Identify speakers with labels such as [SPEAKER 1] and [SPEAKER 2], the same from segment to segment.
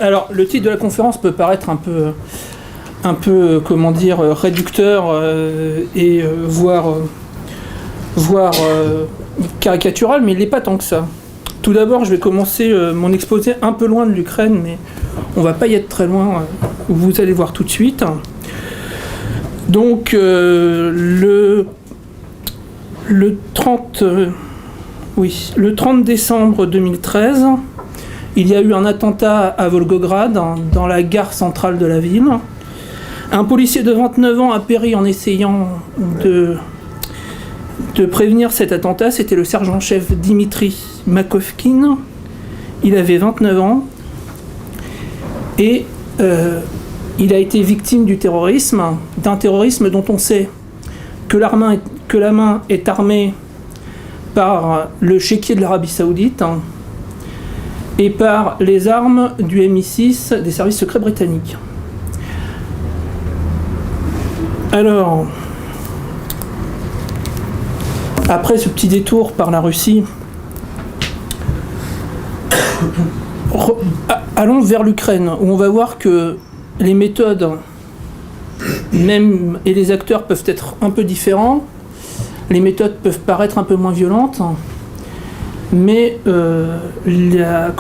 [SPEAKER 1] Alors, le titre de la conférence peut paraître un peu comment dire, réducteur et voire caricatural, mais il n'est pas tant que ça. Tout d'abord, je vais commencer mon exposé un peu loin de l'Ukraine, mais on va pas y être très loin, vous allez voir tout de suite. Donc, le 30 décembre 2013, il y a eu un attentat à Volgograd, dans la gare centrale de la ville. Un policier de 29 ans a péri en essayant de prévenir cet attentat. C'était le sergent-chef Dimitri Makovkin. Il avait 29 ans et il a été victime d'un terrorisme dont on sait que la main est armée par le chéquier de l'Arabie Saoudite et par les armes du MI6 des services secrets britanniques. Alors, après ce petit détour par la Russie, allons vers l'Ukraine, où on va voir que les méthodes même et les acteurs peuvent être un peu différents. Les méthodes peuvent paraître un peu moins violentes, mais la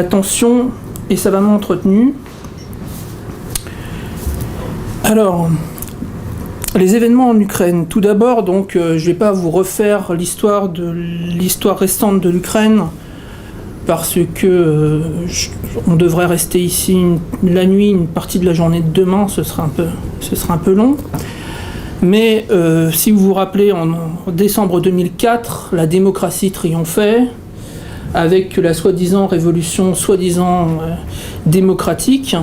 [SPEAKER 1] tension est savamment entretenue. Alors, les événements en Ukraine. Tout d'abord, donc, je ne vais pas vous refaire l'histoire récente de l'Ukraine, parce que on devrait rester ici la nuit, une partie de la journée de demain, ce sera un peu long. Mais si vous vous rappelez, en décembre 2004, la démocratie triomphait, avec la soi-disant révolution, démocratique,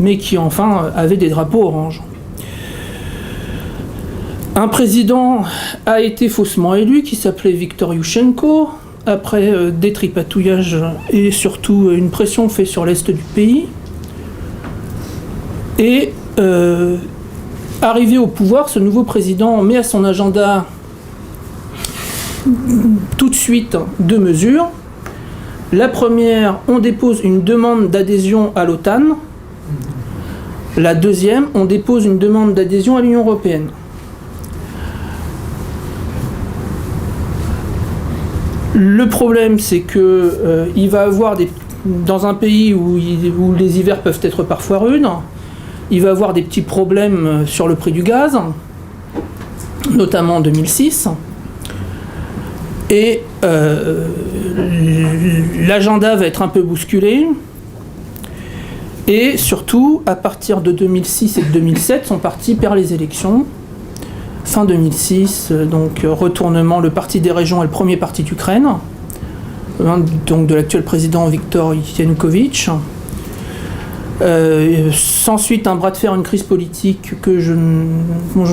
[SPEAKER 1] mais qui enfin avait des drapeaux orange. Un président a été faussement élu, qui s'appelait Viktor Yushchenko, après des tripatouillages et surtout une pression faite sur l'est du pays. Et arrivé au pouvoir, ce nouveau président met à son agenda tout de suite deux mesures. La première, on dépose une demande d'adhésion à l'OTAN. La deuxième, on dépose une demande d'adhésion à l'Union européenne. Le problème, c'est que il va avoir dans un pays où les hivers peuvent être parfois rudes, il va avoir des petits problèmes sur le prix du gaz, notamment en 2006. Et l'agenda va être un peu bousculé. Et surtout, à partir de 2006 et de 2007, son parti perd les élections. Fin 2006, donc retournement, le Parti des régions est le premier parti d'Ukraine, donc de l'actuel président Viktor Yanukovych. S'ensuit un bras de fer, une crise politique dont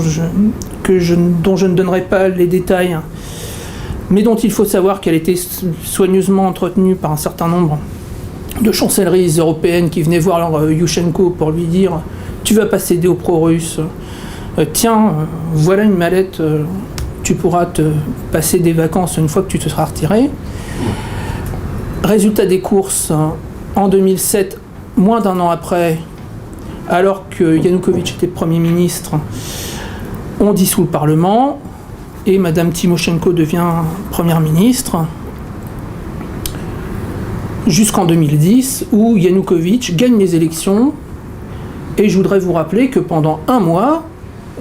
[SPEAKER 1] je ne donnerai pas les détails, mais dont il faut savoir qu'elle était soigneusement entretenue par un certain nombre de chancelleries européennes qui venaient voir Yushchenko pour lui dire « Tu vas pas céder aux pro-russes, tiens, voilà une mallette, tu pourras te passer des vacances une fois que tu te seras retiré. » Résultat des courses, en 2007, moins d'un an après, alors que Yanukovych était Premier ministre, on dissout le Parlement et Madame Tymoshenko devient Première ministre, jusqu'en 2010, où Yanukovych gagne les élections. Et je voudrais vous rappeler que pendant un mois,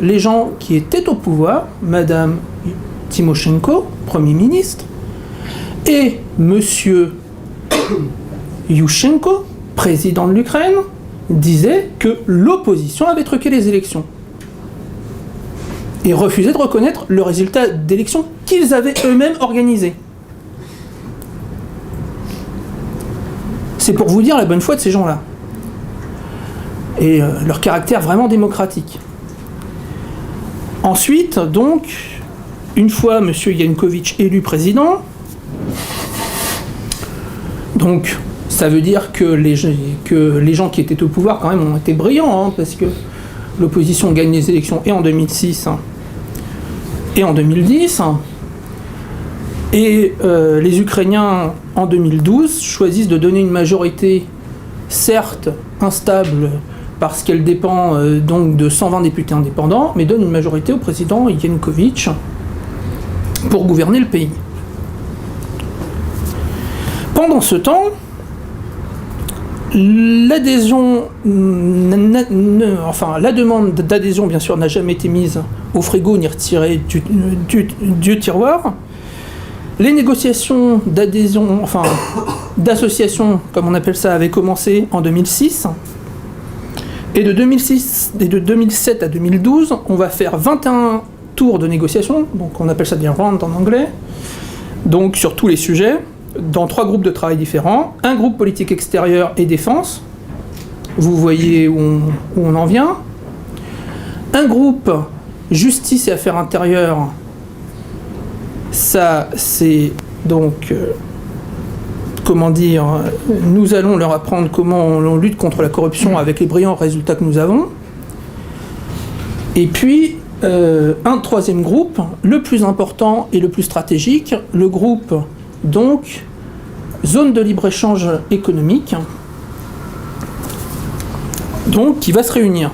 [SPEAKER 1] les gens qui étaient au pouvoir, Madame Tymoshenko, Premier ministre, et Monsieur Yushchenko, président de l'Ukraine, disaient que l'opposition avait truqué les élections et refusaient de reconnaître le résultat d'élections qu'ils avaient eux-mêmes organisées. C'est pour vous dire la bonne foi de ces gens-là et leur caractère vraiment démocratique. Ensuite, donc, une fois M. Yanukovych élu président, donc ça veut dire que les gens qui étaient au pouvoir quand même ont été brillants, parce que l'opposition gagne les élections et en 2006 et en 2010, et les Ukrainiens en 2012 choisissent de donner une majorité certes instable parce qu'elle dépend donc de 120 députés indépendants, mais donne une majorité au président Yanukovych pour gouverner le pays. Pendant ce temps, la demande d'adhésion, bien sûr, n'a jamais été mise au frigo ni retirée du tiroir. Les négociations d'adhésion, d'association, comme on appelle ça, avaient commencé en 2006. Et de 2007 à 2012, on va faire 21 tours de négociations, donc on appelle ça des rounds en anglais, donc sur tous les sujets, dans 3 groupes de travail différents. Un groupe politique extérieur et défense, vous voyez où on en vient. Un groupe justice et affaires intérieures, ça c'est donc, nous allons leur apprendre comment on lutte contre la corruption avec les brillants résultats que nous avons. Et puis, un troisième groupe, le plus important et le plus stratégique, le groupe, donc, zone de libre-échange économique, donc, qui va se réunir.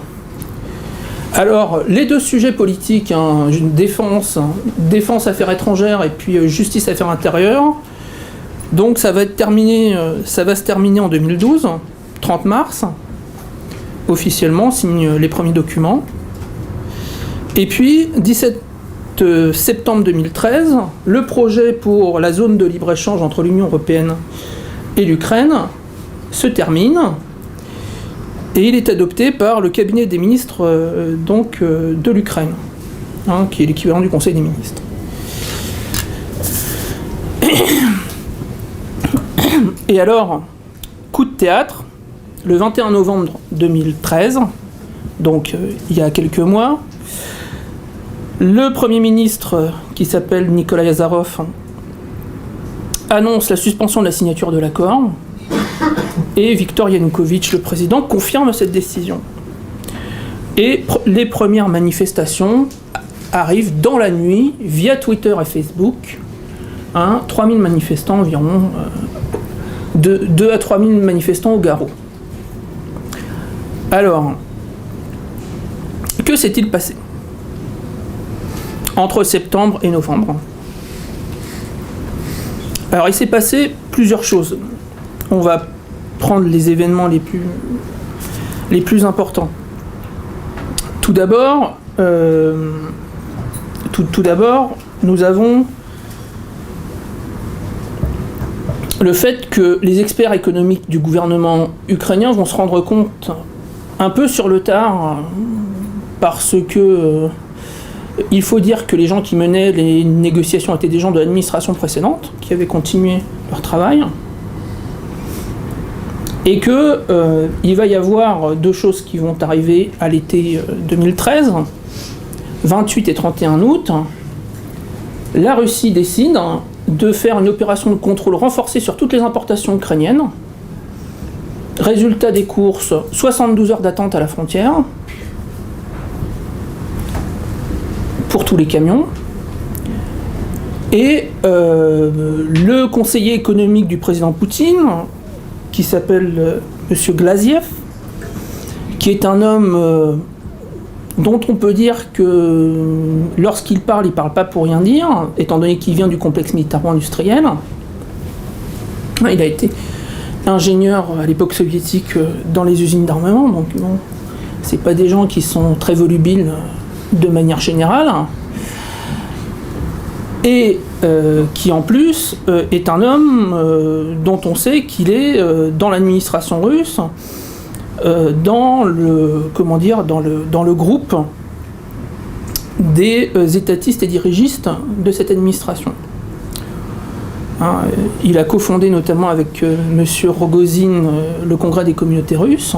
[SPEAKER 1] Alors, les 2 sujets politiques, défense, affaires étrangères, et puis justice, affaires intérieures, donc ça va se terminer en 2012, 30 mars, officiellement, on signe les premiers documents. Et puis, 17 septembre 2013, le projet pour la zone de libre-échange entre l'Union européenne et l'Ukraine se termine, et il est adopté par le cabinet des ministres de l'Ukraine, qui est l'équivalent du Conseil des ministres. Et alors, coup de théâtre, le 21 novembre 2013, donc il y a quelques mois, le Premier ministre, qui s'appelle Nikolai Azarov, annonce la suspension de la signature de l'accord, et Viktor Yanukovych, le président, confirme cette décision. Et les premières manifestations arrivent dans la nuit, via Twitter et Facebook, 3000 manifestants environ, 2 à 3000 manifestants au garrot. Alors, que s'est-il passé entre septembre et novembre? Alors, il s'est passé plusieurs choses. On va prendre les événements les plus importants. Tout d'abord, nous avons le fait que les experts économiques du gouvernement ukrainien vont se rendre compte un peu sur le tard, parce que il faut dire que les gens qui menaient les négociations étaient des gens de l'administration précédente, qui avaient continué leur travail, et que il va y avoir 2 choses qui vont arriver à l'été 2013, 28 et 31 août. La Russie décide de faire une opération de contrôle renforcée sur toutes les importations ukrainiennes. Résultat des courses, 72 heures d'attente à la frontière pour tous les camions. Et le conseiller économique du président Poutine, qui s'appelle M. Glaziev, qui est un homme dont on peut dire que lorsqu'il parle, il ne parle pas pour rien dire, étant donné qu'il vient du complexe militaro-industriel. Il a été ingénieur à l'époque soviétique dans les usines d'armement, donc bon, c'est pas des gens qui sont très volubiles de manière générale, et qui en plus est un homme dont on sait qu'il est dans l'administration russe, dans le groupe des étatistes et dirigistes de cette administration. Il a cofondé notamment avec M. Rogozin le Congrès des communautés russes.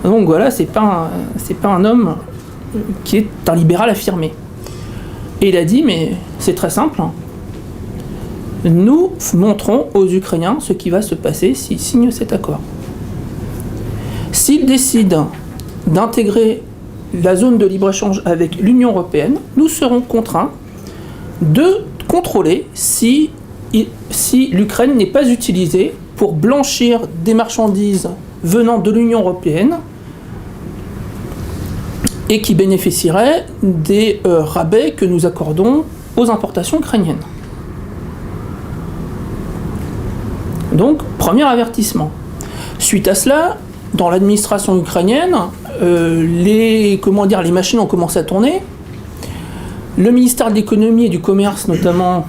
[SPEAKER 1] Donc voilà, c'est pas un homme qui est un libéral affirmé. Et il a dit, mais c'est très simple, nous montrons aux Ukrainiens ce qui va se passer s'ils signent cet accord. S'ils décident d'intégrer la zone de libre-échange avec l'Union européenne, nous serons contraints de contrôler si l'Ukraine n'est pas utilisée pour blanchir des marchandises venant de l'Union européenne et qui bénéficieraient des rabais que nous accordons aux importations ukrainiennes. Donc, premier avertissement. Suite à cela, dans l'administration ukrainienne, les machines ont commencé à tourner. Le ministère de l'économie et du commerce, notamment,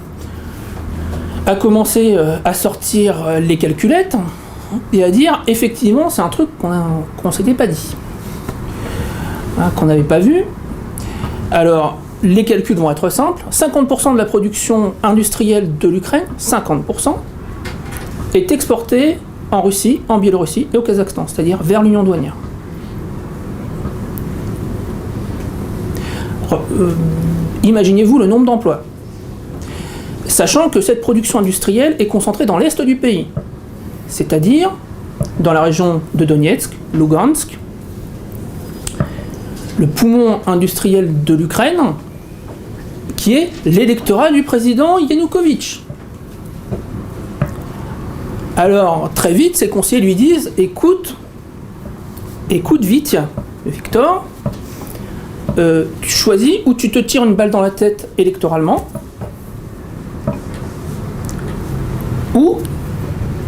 [SPEAKER 1] a commencé à sortir les calculettes et à dire, effectivement, c'est un truc qu'on ne s'était pas dit, qu'on n'avait pas vu. Alors, les calculs vont être simples. 50% de la production industrielle de l'Ukraine, 50%, est exportée en Russie, en Biélorussie et au Kazakhstan, c'est-à-dire vers l'union douanière. Imaginez-vous le nombre d'emplois. Sachant que cette production industrielle est concentrée dans l'est du pays, c'est-à-dire dans la région de Donetsk, Lugansk, le poumon industriel de l'Ukraine, qui est l'électorat du président Yanukovych. Alors, très vite, ses conseillers lui disent « Écoute, Victor, tu choisis ou tu te tires une balle dans la tête électoralement, ou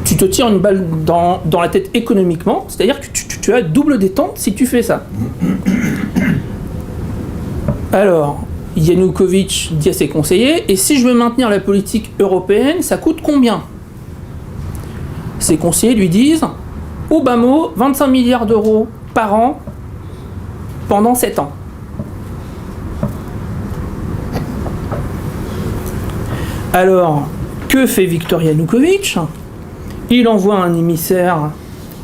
[SPEAKER 1] tu te tires une balle dans la tête économiquement, c'est-à-dire que tu as double détente si tu fais ça. » Alors, Yanukovych dit à ses conseillers « Et si je veux maintenir la politique européenne, ça coûte combien ?» Ses conseillers lui disent « Au bas mot, 25 milliards d'euros par an pendant 7 ans. » Alors, que fait Viktor Yanukovych ? Il envoie un émissaire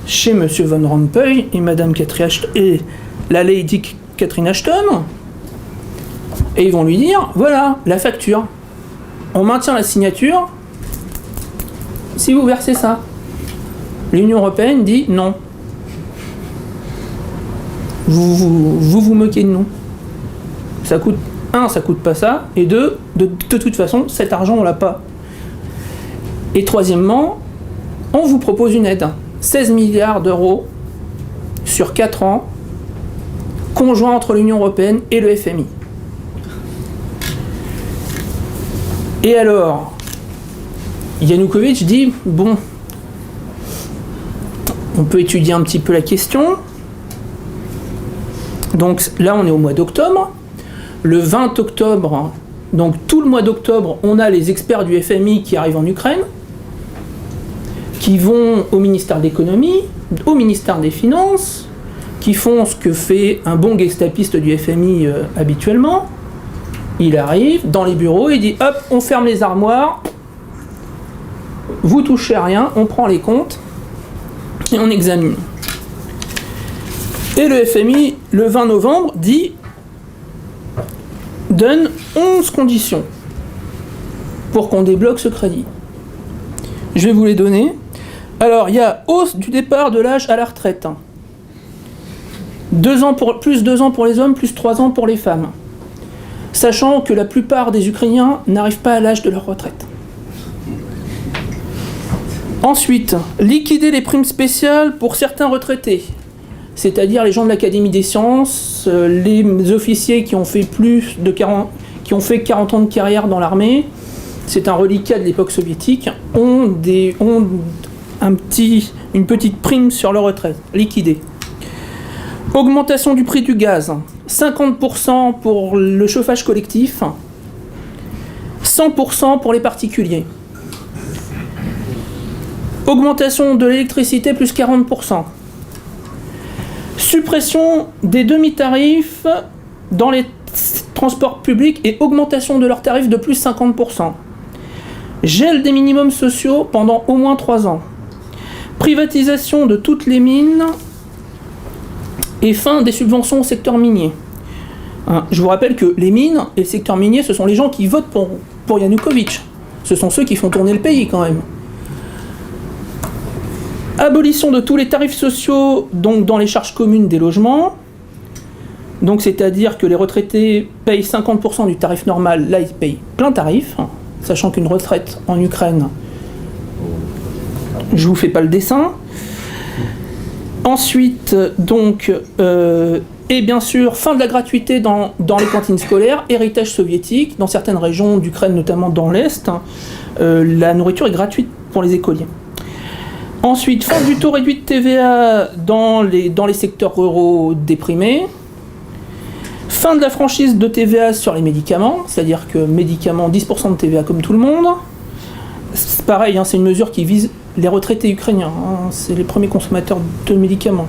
[SPEAKER 1] chez M. Van Rompuy et Madame Catherine Ashton, et la Lady Catherine Ashton, et ils vont lui dire, voilà, la facture. On maintient la signature si vous versez ça. L'Union européenne dit non. Vous moquez de nous. Ça coûte, ça coûte pas ça, et de toute façon, cet argent, on l'a pas. Et troisièmement, on vous propose une aide. 16 milliards d'euros sur 4 ans, conjoint entre l'Union européenne et le FMI. Et alors, Yanukovych dit, bon, on peut étudier un petit peu la question. Donc là, on est au mois d'octobre. Le 20 octobre, donc tout le mois d'octobre, on a les experts du FMI qui arrivent en Ukraine, qui vont au ministère de l'économie, au ministère des finances, qui font ce que fait un bon gestapiste du FMI habituellement. Il arrive dans les bureaux et dit hop, on ferme les armoires, vous touchez à rien, on prend les comptes et on examine. Et le FMI, le 20 novembre, donne 11 conditions pour qu'on débloque ce crédit. Je vais vous les donner. Alors, il y a hausse du départ de l'âge à la retraite. Plus 2 ans pour les hommes, plus 3 ans pour les femmes. Sachant que la plupart des Ukrainiens n'arrivent pas à l'âge de leur retraite. Ensuite, liquider les primes spéciales pour certains retraités, c'est-à-dire les gens de l'Académie des sciences, les officiers qui ont fait 40 ans de carrière dans l'armée, c'est un reliquat de l'époque soviétique, ont une petite prime sur leur retraite, liquidée. Augmentation du prix du gaz, 50% pour le chauffage collectif, 100% pour les particuliers. Augmentation de l'électricité plus 40%. Suppression des demi-tarifs dans les transports publics et augmentation de leurs tarifs de plus 50%. Gel des minimums sociaux pendant au moins 3 ans. Privatisation de toutes les mines et fin des subventions au secteur minier. Je vous rappelle que les mines et le secteur minier, ce sont les gens qui votent pour Yanukovych. Ce sont ceux qui font tourner le pays quand même. Abolition de tous les tarifs sociaux donc dans les charges communes des logements. Donc c'est-à-dire que les retraités payent 50% du tarif normal, là ils payent plein tarif, sachant qu'une retraite en Ukraine, je vous fais pas le dessin. Ensuite, donc, et bien sûr, fin de la gratuité dans les cantines scolaires, héritage soviétique, dans certaines régions d'Ukraine, notamment dans l'Est, la nourriture est gratuite pour les écoliers. Ensuite, fin du taux réduit de TVA dans les secteurs ruraux déprimés. Fin de la franchise de TVA sur les médicaments, c'est-à-dire que médicaments, 10% de TVA comme tout le monde. C'est pareil, hein, c'est une mesure qui vise les retraités ukrainiens, hein, c'est les premiers consommateurs de médicaments.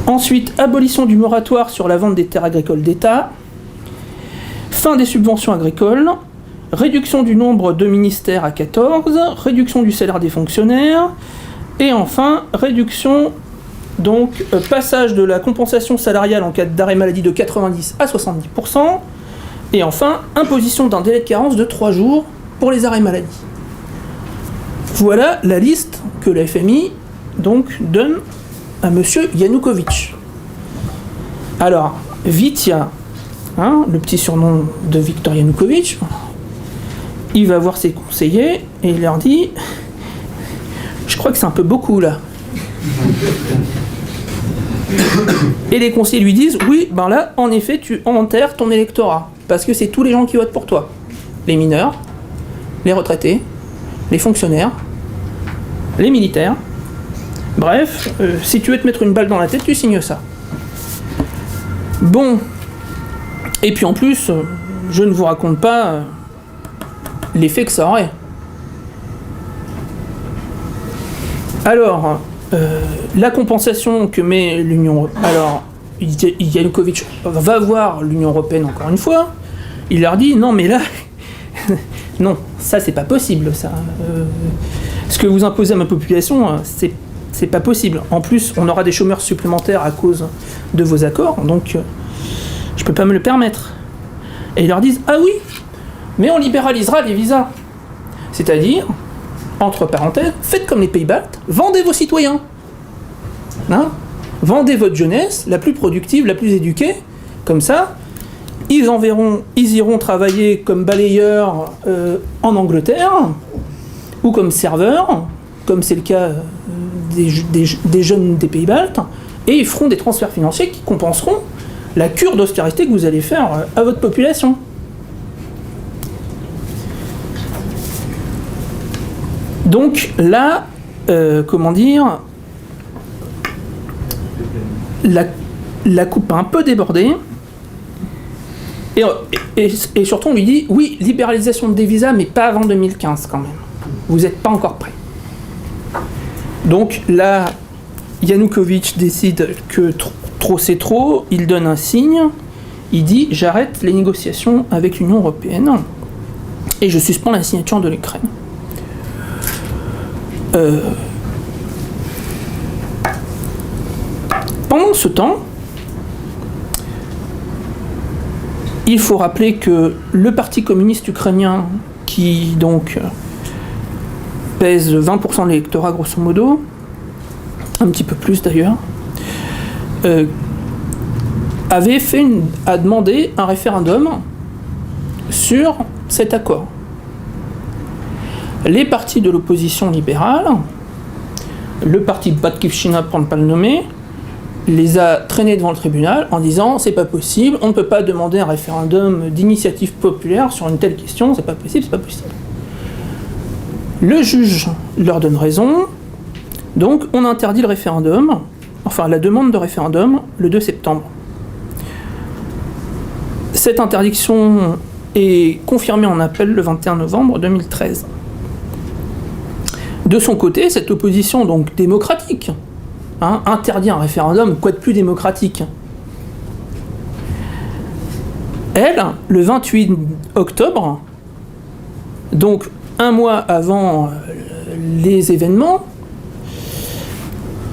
[SPEAKER 1] Ensuite, abolition du moratoire sur la vente des terres agricoles d'État. Fin des subventions agricoles. Réduction du nombre de ministères à 14. Réduction du salaire des fonctionnaires. Et enfin, réduction, donc passage de la compensation salariale en cas d'arrêt maladie de 90 à 70%. Et enfin, imposition d'un délai de carence de 3 jours pour les arrêts maladie. Voilà la liste que la FMI donc donne à monsieur Yanukovych. Alors, Vitya, hein, le petit surnom de Viktor Yanukovych, il va voir ses conseillers et il leur dit « Je crois que c'est un peu beaucoup là ». Et les conseillers lui disent « Oui, ben là, en effet, tu enterres ton électorat, parce que c'est tous les gens qui votent pour toi. Les mineurs, les retraités, les fonctionnaires, les militaires. Bref, si tu veux te mettre une balle dans la tête, tu signes ça. » Bon, et puis en plus, je ne vous raconte pas l'effet que ça aurait. Alors, la compensation que met l'Union Européenne... Alors, Yanukovych va voir l'Union Européenne encore une fois, il leur dit, non mais là, non, ça c'est pas possible, ça. Ce que vous imposez à ma population, c'est pas possible. En plus, on aura des chômeurs supplémentaires à cause de vos accords, donc je peux pas me le permettre. Et ils leur disent, ah oui, mais on libéralisera les visas. C'est-à-dire, entre parenthèses, faites comme les pays baltes, vendez vos citoyens. Hein ? Vendez votre jeunesse, la plus productive, la plus éduquée, comme ça, ils iront travailler comme balayeurs en Angleterre, ou comme serveurs, comme c'est le cas des jeunes des pays baltes, et ils feront des transferts financiers qui compenseront la cure d'austérité que vous allez faire à votre population. Donc là, comment dire, la coupe a un peu débordé, et surtout on lui dit, oui, libéralisation des visas, mais pas avant 2015 quand même. Vous n'êtes pas encore prêts. Donc là, Yanukovych décide que trop c'est trop, il donne un signe, il dit, j'arrête les négociations avec l'Union Européenne, et je suspends la signature de l'Ukraine. Pendant ce temps, il faut rappeler que le Parti communiste ukrainien, qui donc pèse 20% de l'électorat grosso modo, un petit peu plus d'ailleurs, a demandé un référendum sur cet accord. Les partis de l'opposition libérale, le parti Batkivshina pour ne pas le nommer, les a traînés devant le tribunal en disant c'est pas possible, on ne peut pas demander un référendum d'initiative populaire sur une telle question, c'est pas possible, c'est pas possible. Le juge leur donne raison, donc on interdit le référendum, enfin la demande de référendum, le 2 septembre. Cette interdiction est confirmée en appel le 21 novembre 2013. De son côté, cette opposition donc démocratique, hein, interdit un référendum, quoi de plus démocratique ? Elle, le 28 octobre, donc un mois avant les événements,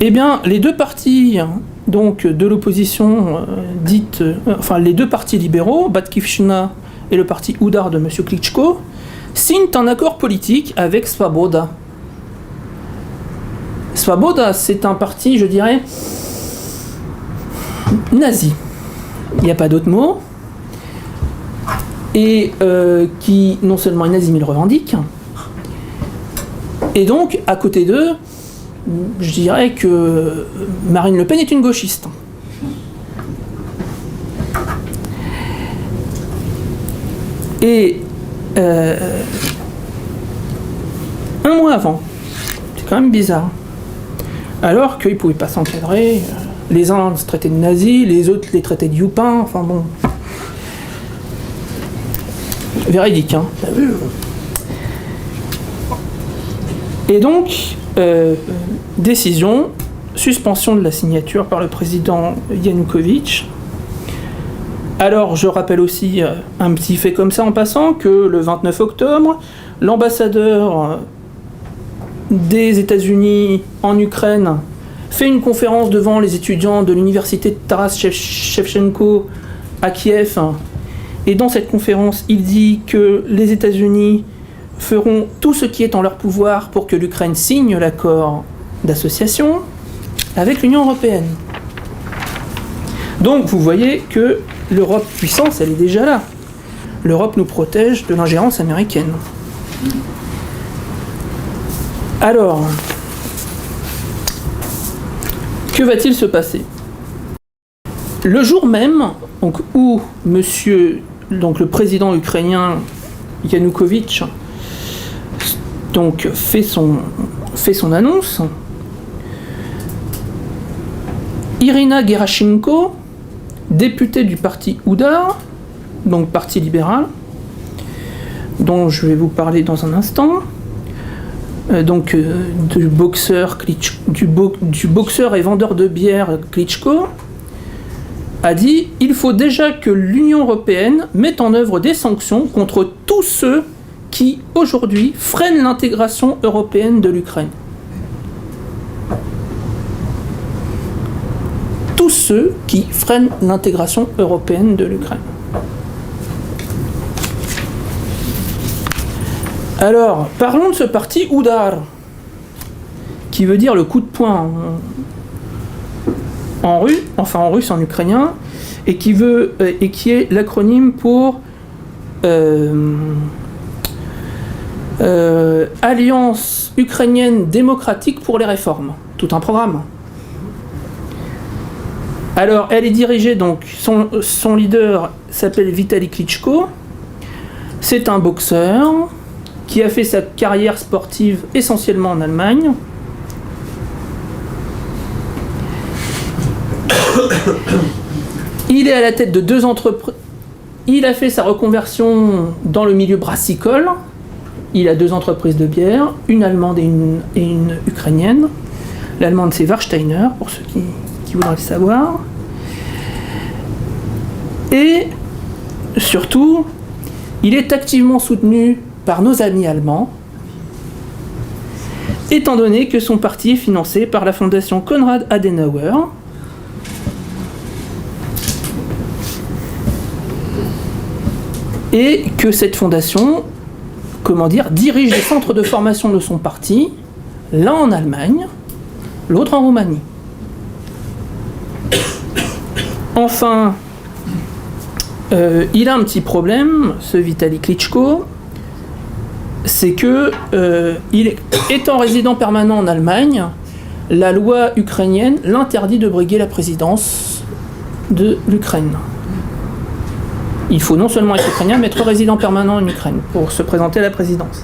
[SPEAKER 1] eh bien, les deux partis donc, de l'opposition les deux partis libéraux, Batkivshina et le parti Oudar de M. Klitschko, signent un accord politique avec Svoboda. Svoboda, c'est un parti, je dirais, nazi. Il n'y a pas d'autre mot. Et qui, non seulement est nazi, mais le revendique. Et donc, à côté d'eux, je dirais que Marine Le Pen est une gauchiste. Et un mois avant, c'est quand même bizarre, alors qu'ils ne pouvaient pas s'encadrer, les uns se traitaient de nazis, les autres les traitaient de youpins, enfin bon. Véridique, hein. Et donc, décision, suspension de la signature par le président Yanukovych. Alors, je rappelle aussi un petit fait comme ça en passant, que le 29 octobre, l'ambassadeur des États-Unis en Ukraine fait une conférence devant les étudiants de l'université de Taras Shevchenko à Kiev. Et dans cette conférence, il dit que les États-Unis feront tout ce qui est en leur pouvoir pour que l'Ukraine signe l'accord d'association avec l'Union européenne. Donc vous voyez que l'Europe puissance, elle est déjà là. L'Europe nous protège de l'ingérence américaine. Alors, que va-t-il se passer ? Le jour même donc, où le président ukrainien Yanukovych donc, fait son annonce, Irina Gerashchenko, députée du parti Oudar, donc parti libéral, dont je vais vous parler dans un instant, du boxeur et vendeur de bière Klitschko, a dit « Il faut déjà que l'Union européenne mette en œuvre des sanctions contre tous ceux qui, aujourd'hui, freinent l'intégration européenne de l'Ukraine. » Tous ceux qui freinent l'intégration européenne de l'Ukraine. Alors, parlons de ce parti Oudar, qui veut dire le coup de poing en russe, en ukrainien, et qui est l'acronyme pour Alliance ukrainienne démocratique pour les réformes. Tout un programme. Alors, elle est dirigée, donc, son leader s'appelle Vitali Klitschko. C'est un boxeur qui a fait sa carrière sportive essentiellement en Allemagne. Il est à la tête de 2 entreprises. Il a fait sa reconversion dans le milieu brassicole. Il a 2 entreprises de bière, une allemande et une ukrainienne. L'allemande, c'est Warsteiner, pour ceux qui voudraient le savoir. Et surtout, il est activement soutenu par nos amis allemands, étant donné que son parti est financé par la fondation Konrad Adenauer, et que cette fondation, dirige les centres de formation de son parti, l'un en Allemagne, l'autre en Roumanie. Enfin, il a un petit problème, ce Vitali Klitschko, c'est que, étant résident permanent en Allemagne, la loi ukrainienne l'interdit de briguer la présidence de l'Ukraine. Il faut non seulement être ukrainien, mais être résident permanent en Ukraine pour se présenter à la présidence.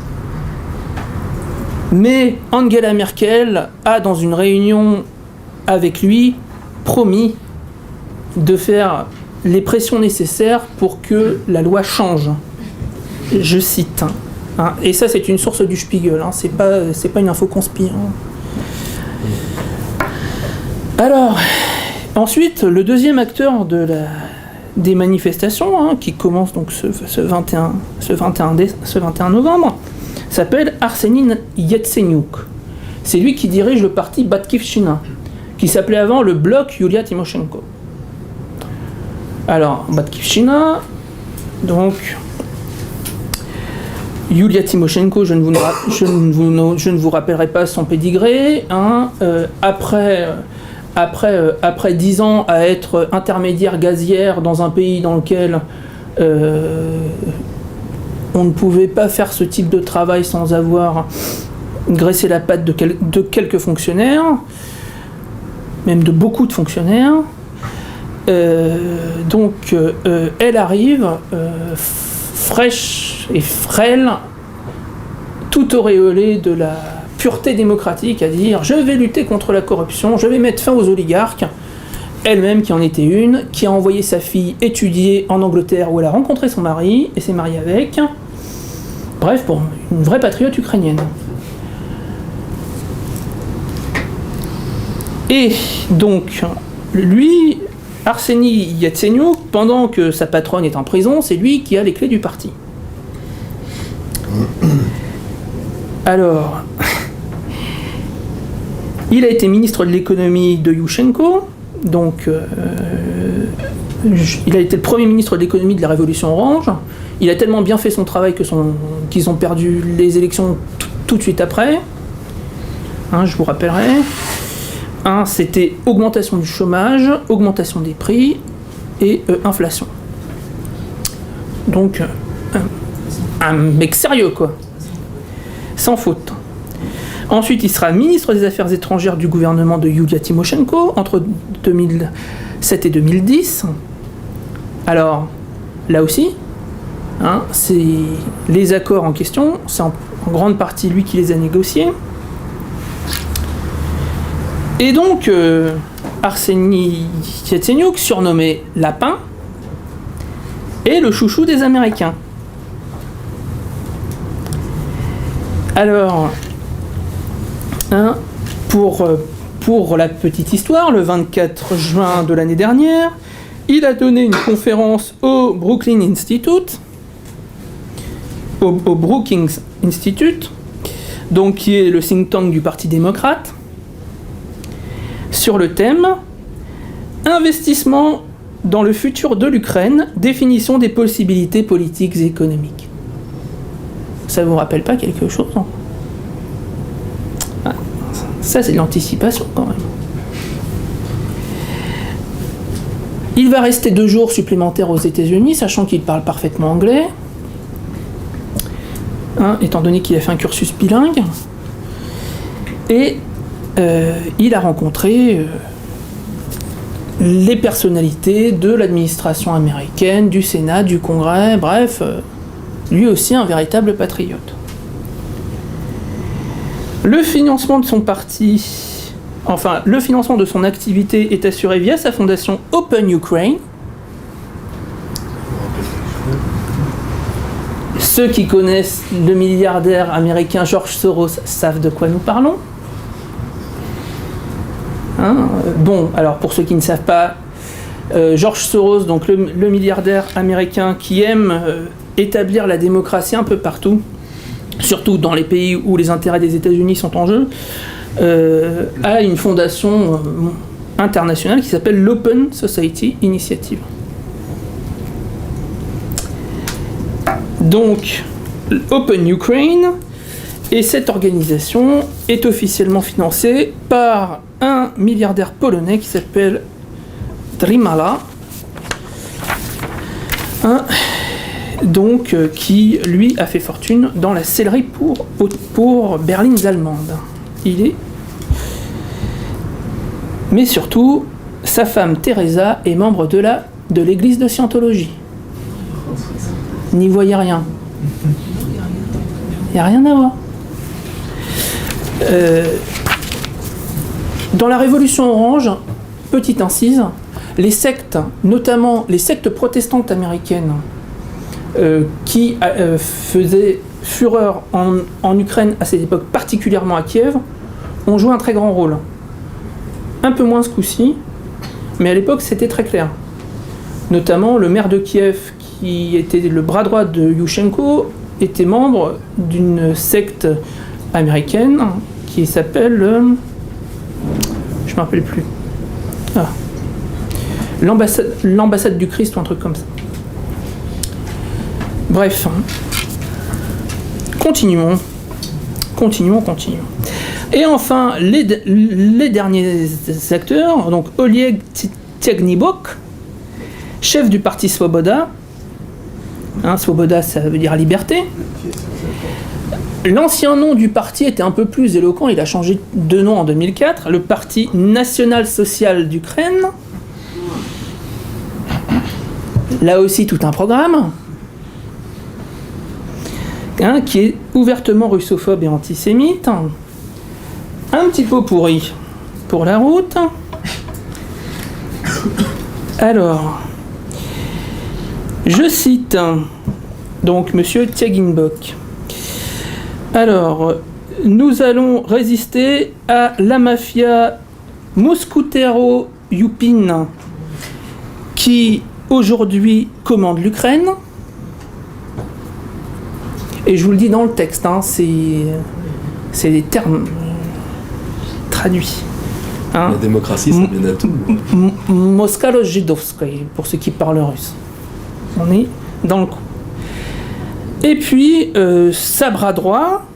[SPEAKER 1] Mais Angela Merkel a, dans une réunion avec lui, promis de faire les pressions nécessaires pour que la loi change. Je cite. Et ça, c'est une source du Spiegel, c'est pas une info conspi. Alors, ensuite, le deuxième acteur des manifestations, qui commence donc ce 21 novembre, s'appelle Arseny Yatsenyuk. C'est lui qui dirige le parti Batkivshina, qui s'appelait avant le bloc Yulia Tymoshenko. Alors, Batkivshina, donc Yulia Tymoshenko, je ne vous rappellerai pas son pédigré. Après 10 ans à être intermédiaire gazière dans un pays dans lequel on ne pouvait pas faire ce type de travail sans avoir graissé la patte de quelques fonctionnaires, même de beaucoup de fonctionnaires. Donc elle arrive fraîche et frêle, tout auréolée de la pureté démocratique, à dire « je vais lutter contre la corruption, je vais mettre fin aux oligarques ». Elle-même qui en était une, qui a envoyé sa fille étudier en Angleterre où elle a rencontré son mari et s'est mariée avec. Bref, bon, une vraie patriote ukrainienne. Et donc, lui, Arseny Yatsenyuk, pendant que sa patronne est en prison, c'est lui qui a les clés du parti. Alors, il a été ministre de l'économie de Yushchenko, donc il a été le premier ministre de l'économie de la Révolution orange. Il a tellement bien fait son travail qu'ils ont perdu les élections tout de suite après. Je vous rappellerai. C'était augmentation du chômage, augmentation des prix et inflation. Donc, un mec sérieux, quoi. Sans faute. Ensuite, il sera ministre des Affaires étrangères du gouvernement de Yulia Tymoshenko entre 2007 et 2010. Alors, là aussi, c'est les accords en question, c'est en grande partie lui qui les a négociés. Et donc, Arseny Yatsenyuk, surnommé Lapin, est le chouchou des Américains. Alors, pour la petite histoire, le 24 juin de l'année dernière, il a donné une conférence au Brookings Institute, donc qui est le think tank du Parti démocrate, sur le thème « Investissement dans le futur de l'Ukraine, définition des possibilités politiques et économiques ». Ça vous rappelle pas quelque chose, hein? Ça, c'est de l'anticipation, quand même. Il va rester 2 jours supplémentaires aux États-Unis, sachant qu'il parle parfaitement anglais, étant donné qu'il a fait un cursus bilingue. Et il a rencontré les personnalités de l'administration américaine, du Sénat, du Congrès, bref, lui aussi un véritable patriote. Le financement de son parti, le financement de son activité est assuré via sa fondation Open Ukraine. Ceux qui connaissent le milliardaire américain George Soros savent de quoi nous parlons. Bon, alors pour ceux qui ne savent pas, George Soros, donc le milliardaire américain qui aime établir la démocratie un peu partout, surtout dans les pays où les intérêts des États-Unis sont en jeu, a une fondation internationale qui s'appelle l'Open Society Initiative. Donc, Open Ukraine, et cette organisation est officiellement financée par un milliardaire polonais qui s'appelle Drimala, donc qui lui a fait fortune dans la sellerie pour berlines allemandes. Mais surtout, sa femme Teresa est membre de l'église de Scientologie. N'y voyez rien. Il n'y a rien à voir. Dans la Révolution orange, petite incise, les sectes, notamment les sectes protestantes américaines, qui faisaient fureur en Ukraine à cette époque, particulièrement à Kiev, ont joué un très grand rôle. Un peu moins ce coup-ci, mais à l'époque c'était très clair. Notamment le maire de Kiev, qui était le bras droit de Yushchenko, était membre d'une secte américaine qui s'appelle... je ne me rappelle plus. L'ambassade du Christ ou un truc comme ça. Bref. Continuons. Et enfin, les derniers acteurs, donc Oleg Tyagnybok, chef du parti Svoboda. Svoboda, ça veut dire liberté. L'ancien nom du parti était un peu plus éloquent, il a changé de nom en 2004, le Parti national-social d'Ukraine. Là aussi, tout un programme qui est ouvertement russophobe et antisémite. Un petit peu pourri pour la route. Alors, je cite donc Monsieur Tyaginbok. Alors, nous allons résister à la mafia Moskoutero-Youpin qui aujourd'hui commande l'Ukraine. Et je vous le dis dans le texte, c'est des termes traduits.
[SPEAKER 2] La démocratie, ça mène à tout.
[SPEAKER 1] Moskalo Żydowskiej, pour ceux qui parlent russe. On est dans le coup. Et puis, sa bras droit,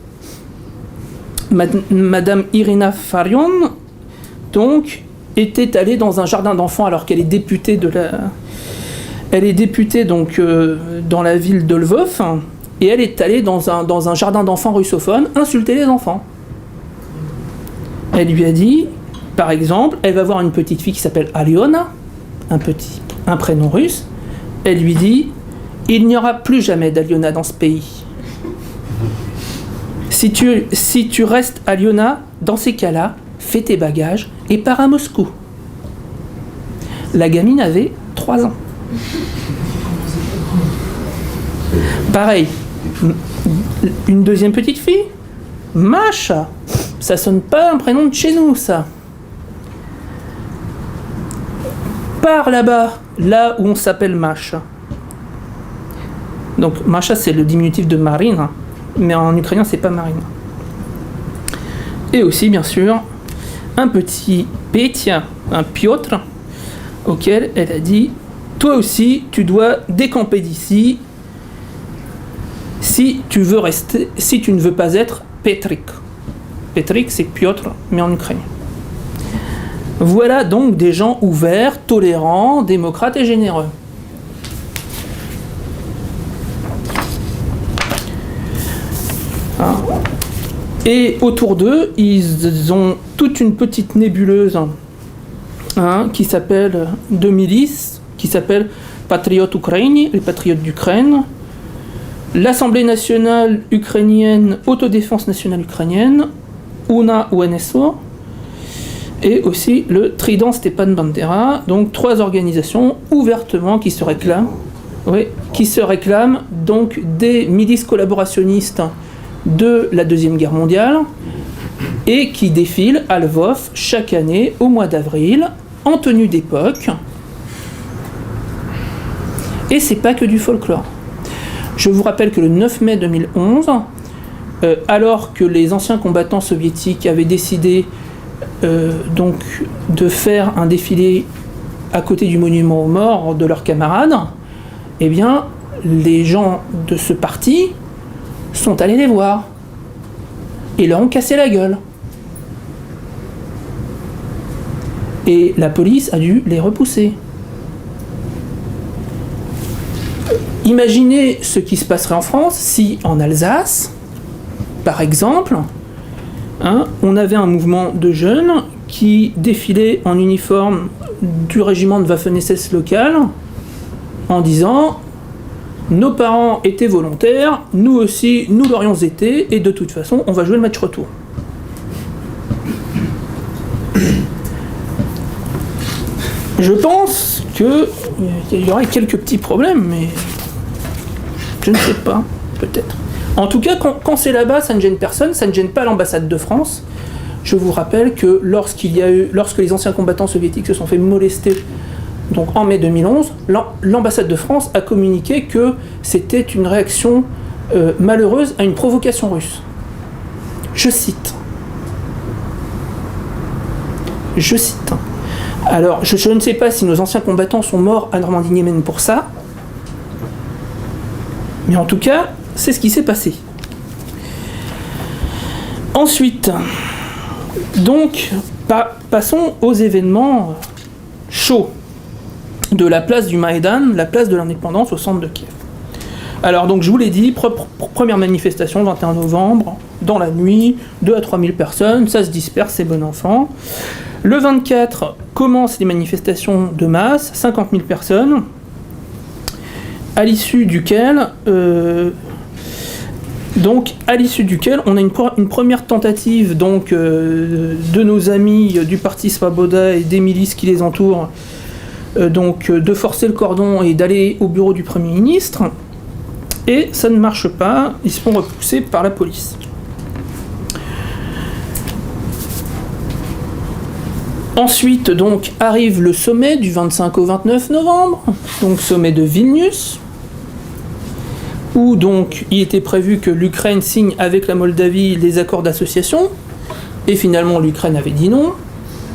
[SPEAKER 1] Madame Irina Farion, donc, était allée dans un jardin d'enfants alors qu'elle est députée de la... Elle est députée donc dans la ville de Lvov, et elle est allée dans un jardin d'enfants russophone insulter les enfants. Elle lui a dit, par exemple, elle va voir une petite fille qui s'appelle Aliona, un prénom russe. Elle lui dit, il n'y aura plus jamais d'Aliona dans ce pays. Si tu restes Aliona, dans ces cas-là, fais tes bagages et pars à Moscou. La gamine avait 3 ans. Pareil, une deuxième petite fille, Masha, ça sonne pas un prénom de chez nous, ça. Pars là-bas, là où on s'appelle Masha. Donc Masha, c'est le diminutif de Marine, mais en ukrainien, c'est pas Marine. Et aussi, bien sûr, un petit Petya, un Piotr, auquel elle a dit, toi aussi, tu dois décamper d'ici si tu veux rester, si tu ne veux pas être Petrik. Petrik, c'est Piotr, mais en ukrainien. Voilà donc des gens ouverts, tolérants, démocrates et généreux. Et autour d'eux, ils ont toute une petite nébuleuse qui s'appelle de milices, qui s'appelle Patriot Ukraini, les patriotes d'Ukraine, l'Assemblée nationale ukrainienne, Autodéfense nationale ukrainienne, UNA UNSO, et aussi le Trident Stepan Bandera, donc 3 organisations ouvertement qui se réclament donc des milices collaborationnistes de la Deuxième Guerre mondiale et qui défilent à Lvov chaque année au mois d'avril en tenue d'époque. Et c'est pas que du folklore. Je vous rappelle que le 9 mai 2011, alors que les anciens combattants soviétiques avaient décidé donc de faire un défilé à côté du monument aux morts de leurs camarades, eh bien, les gens de ce parti sont allés les voir et leur ont cassé la gueule. Et la police a dû les repousser. Imaginez ce qui se passerait en France si, en Alsace, par exemple, on avait un mouvement de jeunes qui défilaient en uniforme du régiment de Waffen-SS local en disant « Nos parents étaient volontaires, nous aussi, nous l'aurions été, et de toute façon, on va jouer le match retour. » Je pense qu'il y aurait quelques petits problèmes, mais je ne sais pas, peut-être. En tout cas, quand c'est là-bas, ça ne gêne personne, ça ne gêne pas l'ambassade de France. Je vous rappelle que lorsque les anciens combattants soviétiques se sont fait molester, donc en mai 2011, l'ambassade de France a communiqué que c'était une réaction malheureuse à une provocation russe. Je cite. Alors, je ne sais pas si nos anciens combattants sont morts à Normandie-Niemen pour ça, mais en tout cas, c'est ce qui s'est passé. Ensuite, donc, passons aux événements chauds de la place du Maïdan, la place de l'indépendance au centre de Kiev. Alors donc je vous l'ai dit, première manifestation, 21 novembre, dans la nuit, 2 à 3 000 personnes, ça se disperse, c'est bon enfant. Le 24 commencent les manifestations de masse, 50 000 personnes, à l'issue duquel on a une première tentative donc, de nos amis du parti Svoboda et des milices qui les entourent, de forcer le cordon et d'aller au bureau du Premier ministre. Et ça ne marche pas, ils se font repousser par la police. Ensuite, donc, arrive le sommet du 25 au 29 novembre, donc sommet de Vilnius, où donc il était prévu que l'Ukraine signe avec la Moldavie les accords d'association, et finalement l'Ukraine avait dit non,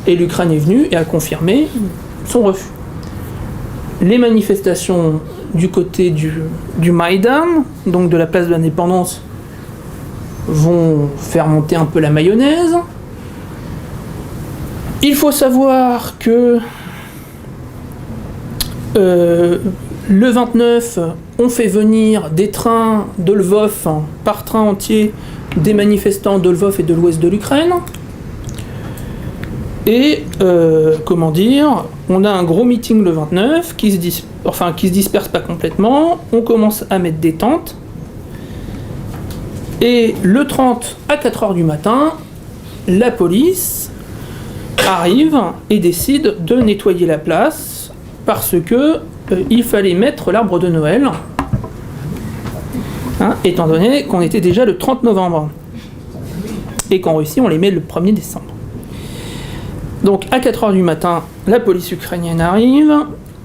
[SPEAKER 1] et l'Ukraine est venue et a confirmé son refus. Les manifestations du côté du Maïdan, donc de la place de l'indépendance, vont faire monter un peu la mayonnaise. Il faut savoir que le 29, on fait venir des trains de Lvov, par train entier, des manifestants de Lvov et de l'ouest de l'Ukraine. Et, on a un gros meeting le 29 qui se disperse pas complètement. On commence à mettre des tentes. Et le 30, à 4h du matin, la police arrive et décide de nettoyer la place parce que il fallait mettre l'arbre de Noël, étant donné qu'on était déjà le 30 novembre et qu'en Russie on les met le 1er décembre. Donc à 4h du matin, la police ukrainienne arrive,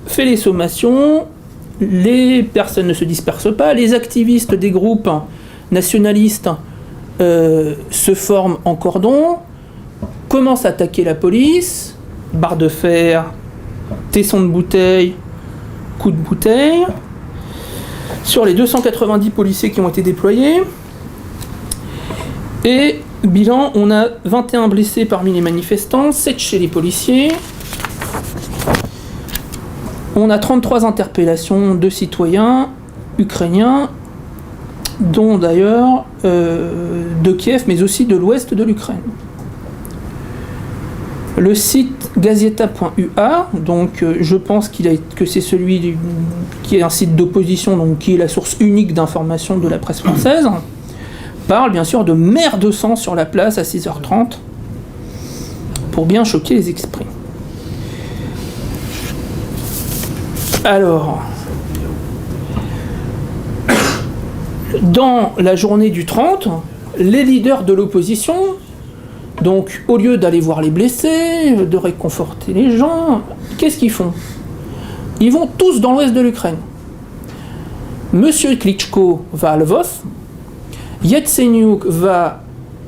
[SPEAKER 1] fait les sommations, les personnes ne se dispersent pas, les activistes des groupes nationalistes se forment en cordon, commencent à attaquer la police, barre de fer, tessons de bouteille, coups de bouteille. Sur les 290 policiers qui ont été déployés, et bilan, on a 21 blessés parmi les manifestants, 7 chez les policiers. On a 33 interpellations de citoyens ukrainiens, dont d'ailleurs de Kiev, mais aussi de l'ouest de l'Ukraine. Le site gazeta.ua, donc je pense que c'est celui qui est un site d'opposition, donc qui est la source unique d'information de la presse française, parle bien sûr de mer de sang sur la place à 6h30 pour bien choquer les esprits. Alors, dans la journée du 30, les leaders de l'opposition, donc au lieu d'aller voir les blessés, de réconforter les gens, qu'est-ce qu'ils font ? Ils vont tous dans l'ouest de l'Ukraine. Monsieur Klitschko va à Lvov, Yatsenyuk va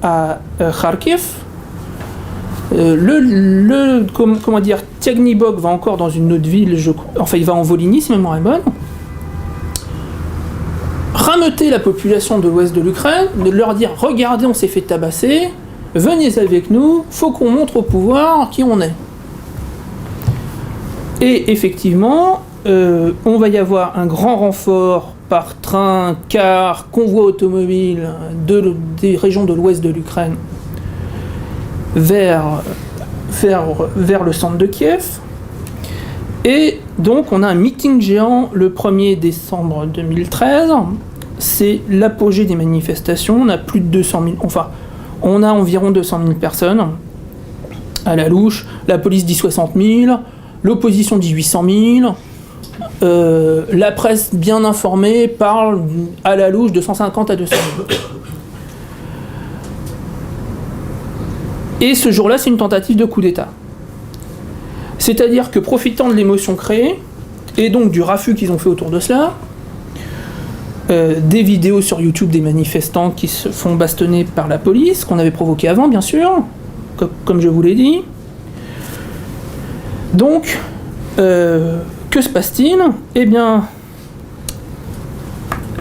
[SPEAKER 1] à Kharkiv, Tiagnibok va encore dans une autre ville, il va en Volhynie, si ma mémoire est bonne. Rameuter la population de l'ouest de l'Ukraine, de leur dire « Regardez, on s'est fait tabasser, venez avec nous, faut qu'on montre au pouvoir qui on est. » Et effectivement, on va y avoir un grand renfort par train, car, convoi automobile des régions de l'ouest de l'Ukraine vers le centre de Kiev. Et donc on a un meeting géant le 1er décembre 2013. C'est l'apogée des manifestations. On a plus de 200 000, on a environ 200 000 personnes à la louche. La police dit 60 000, l'opposition dit 800 000. La presse bien informée parle à la louche de 150 à 200 000. Et ce jour-là, c'est une tentative de coup d'État. C'est-à-dire que profitant de l'émotion créée, et donc du raffut qu'ils ont fait autour de cela, des vidéos sur YouTube des manifestants qui se font bastonner par la police, qu'on avait provoqué avant, bien sûr, comme je vous l'ai dit. Donc, que se passe-t-il ? Eh bien,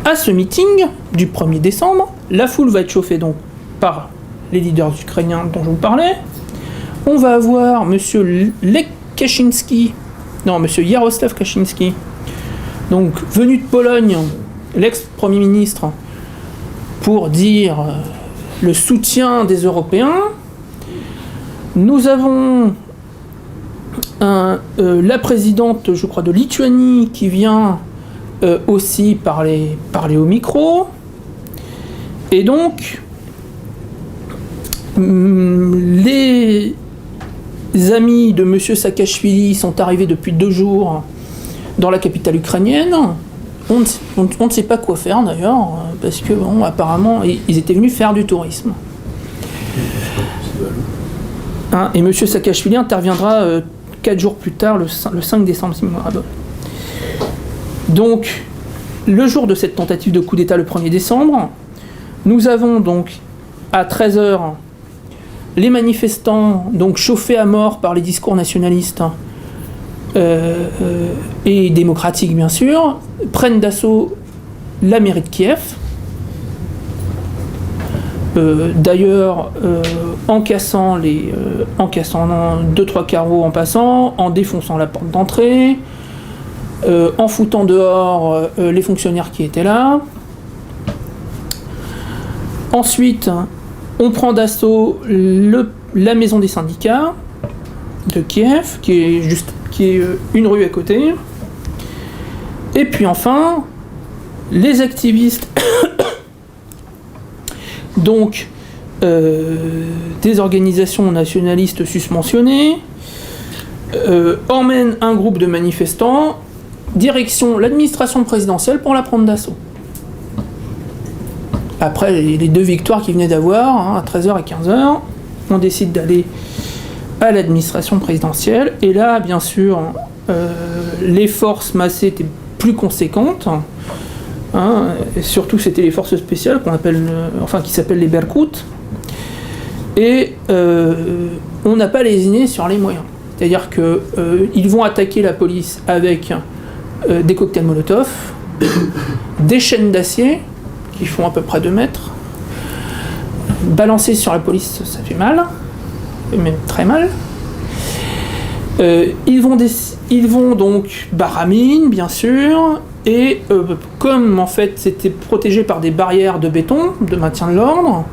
[SPEAKER 1] à ce meeting du 1er décembre, la foule va être chauffée donc par les leaders ukrainiens dont je vous parlais. On va avoir monsieur Yaroslav Kaczynski, donc venu de Pologne l'ex-premier ministre pour dire le soutien des Européens. Nous avons la présidente, je crois, de Lituanie qui vient aussi parler au micro. Et donc, les amis de M. Saakashvili sont arrivés depuis 2 jours dans la capitale ukrainienne. On ne sait pas quoi faire d'ailleurs, parce que bon, apparemment, ils étaient venus faire du tourisme. Et M. Saakashvili interviendra 4 jours plus tard, le 5 décembre, si je me rappelle. Donc, le jour de cette tentative de coup d'État, le 1er décembre, nous avons donc à 13h les manifestants, donc chauffés à mort par les discours nationalistes et démocratiques bien sûr, prennent d'assaut la mairie de Kiev. D'ailleurs, en cassant 2-3 carreaux en passant, en défonçant la porte d'entrée, en foutant dehors les fonctionnaires qui étaient là. Ensuite, on prend d'assaut la maison des syndicats de Kiev, qui est une rue à côté. Et puis enfin, les activistes donc des organisations nationalistes susmentionnées emmènent un groupe de manifestants direction l'administration présidentielle pour la prendre d'assaut. Après les 2 victoires qu'ils venaient d'avoir, à 13h et 15h, on décide d'aller à l'administration présidentielle. Et là, bien sûr, les forces massées étaient plus conséquentes. Et surtout, c'était les forces spéciales qui s'appellent les Berkut. Et on n'a pas lésiné sur les moyens. C'est-à-dire qu'ils vont attaquer la police avec des cocktails Molotov, des chaînes d'acier qui font à peu près 2 mètres. Balancer sur la police, ça fait mal, même très mal. Ils vont donc baramine, bien sûr, et comme en fait c'était protégé par des barrières de béton de maintien de l'ordre,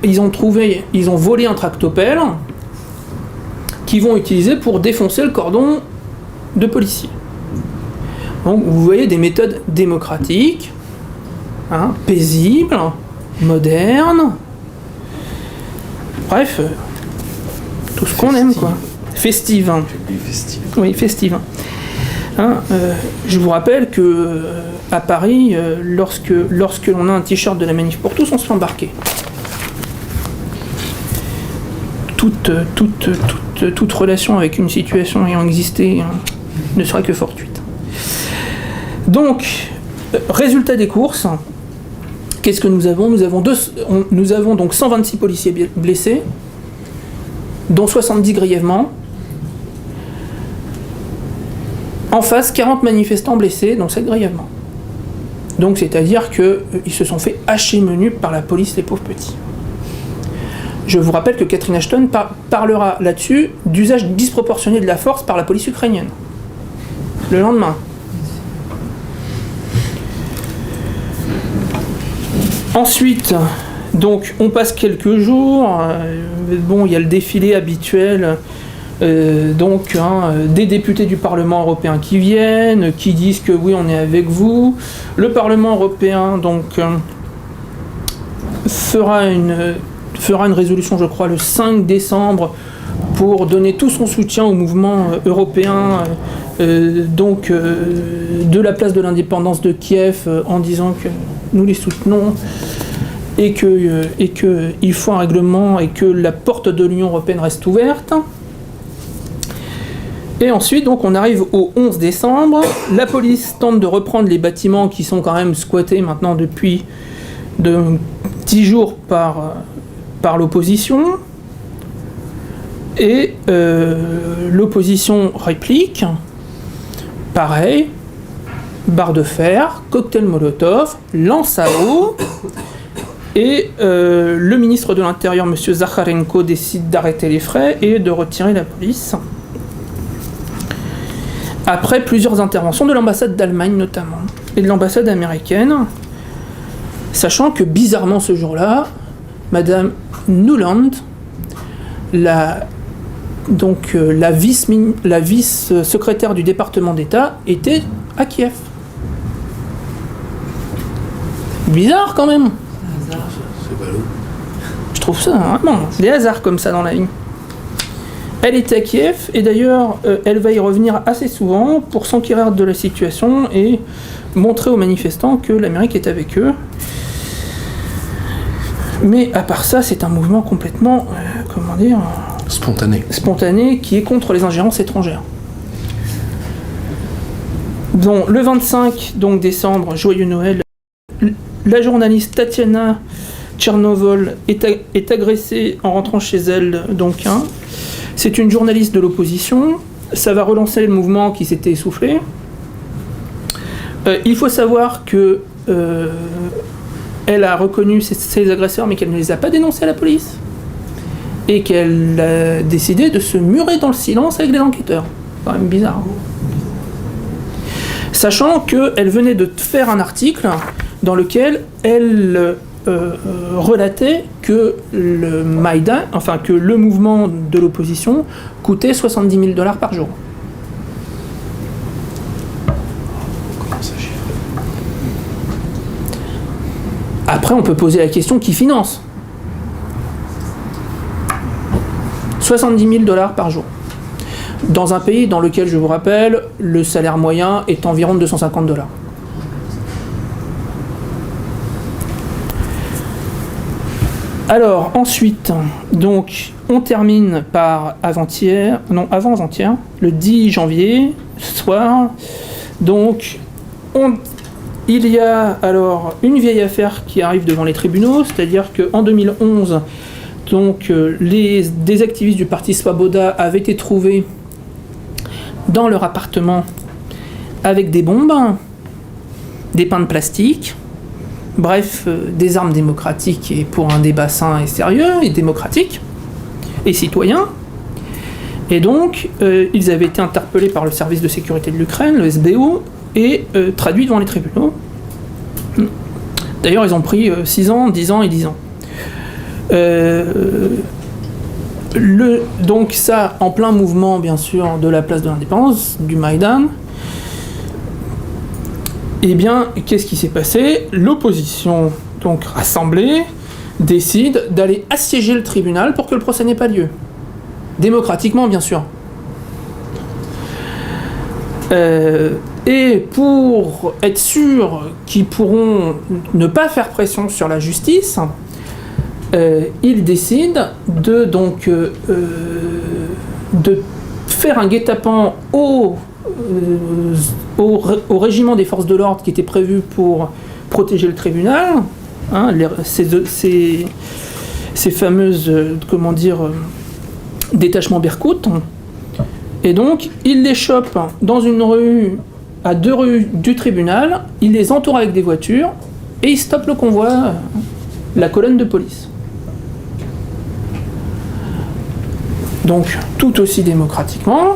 [SPEAKER 1] ils ont volé un tractopelle qu'ils vont utiliser pour défoncer le cordon de policiers. Donc vous voyez des méthodes démocratiques, paisibles, modernes, bref, tout ce qu'on aime quoi. Festive. Oui, festive. Je vous rappelle que à Paris, lorsque l'on a un t-shirt de la Manif pour tous, on se fait embarquer. Toute relation avec une situation ayant existé ne serait que fortuite. Donc, résultat des courses, qu'est-ce que nous avons ? Nous avons donc 126 policiers blessés, dont 70 grièvement. En face, 40 manifestants blessés, dont 7 grièvement. Donc, c'est-à-dire qu'ils se sont fait hacher menu par la police, les pauvres petits. Je vous rappelle que Catherine Ashton parlera là-dessus d'usage disproportionné de la force par la police ukrainienne. Le lendemain. Ensuite, donc, on passe quelques jours. Il y a le défilé habituel. Des députés du Parlement européen qui viennent, qui disent que oui, on est avec vous. Le Parlement européen, fera une résolution, je crois, le 5 décembre pour donner tout son soutien au mouvement européen de la place de l'indépendance de Kiev en disant que nous les soutenons et qu'il faut un règlement et que la porte de l'Union européenne reste ouverte. Et ensuite, donc, on arrive au 11 décembre. La police tente de reprendre les bâtiments qui sont quand même squattés maintenant depuis 10 jours par l'opposition. Et l'opposition réplique. Pareil, barre de fer, cocktail Molotov, lance à eau. Et le ministre de l'Intérieur, M. Zakharenko, décide d'arrêter les frais et de retirer la police. Après plusieurs interventions de l'ambassade d'Allemagne notamment. et de l'ambassade américaine, sachant que bizarrement ce jour-là, Madame Nuland, la vice-secrétaire du département d'État, était à Kiev. Bizarre quand même.
[SPEAKER 2] C'est ballot.
[SPEAKER 1] Je trouve ça vraiment des hasards comme ça dans la vie. Elle était à Kiev et d'ailleurs elle va y revenir assez souvent pour s'enquérir de la situation et montrer aux manifestants que l'Amérique est avec eux. Mais à part ça, c'est un mouvement complètement, spontané qui est contre les ingérences étrangères. Donc, le 25 décembre, joyeux Noël, la journaliste Tatiana Tchernovol est agressée en rentrant chez elle, c'est une journaliste de l'opposition, ça va relancer le mouvement qui s'était essoufflé. Il faut savoir que elle a reconnu ses agresseurs mais qu'elle ne les a pas dénoncés à la police et qu'elle a décidé de se murer dans le silence avec les enquêteurs. C'est quand même bizarre. Sachant qu'elle venait de faire un article dans lequel elle relatait que le Maïdan, que le mouvement de l'opposition coûtait $70 000 par jour.
[SPEAKER 2] Comment ça chiffre ?
[SPEAKER 1] Après, on peut poser la question qui finance ? $70 000 par jour. Dans un pays dans lequel, je vous rappelle, le salaire moyen est environ de $250. Alors, ensuite, on termine par avant-hier, le 10 janvier, soir. Il y a alors une vieille affaire qui arrive devant les tribunaux, c'est-à-dire qu'en 2011, des activistes du parti Svoboda avaient été trouvés dans leur appartement avec des bombes, des pains de plastique, bref, des armes démocratiques et pour un débat sain et sérieux et démocratique et citoyen. Et ils avaient été interpellés par le service de sécurité de l'Ukraine, le SBU, et traduits devant les tribunaux. D'ailleurs, ils ont pris 6 ans, 10 ans et 10 ans. Ça, en plein mouvement, bien sûr, de la place de l'indépendance, du Maïdan. Eh bien, qu'est-ce qui s'est passé ? L'opposition, rassemblée, décide d'aller assiéger le tribunal pour que le procès n'ait pas lieu. Démocratiquement, bien sûr. Et pour être sûr qu'ils pourront ne pas faire pression sur la justice, ils décident de faire un guet-apens au régiment des forces de l'ordre qui était prévu pour protéger le tribunal, ces fameuses, détachements Berkout. Et ils les chopent dans une rue, à 2 rues du tribunal, ils les entourent avec des voitures et ils stoppent le convoi, la colonne de police. Tout aussi démocratiquement,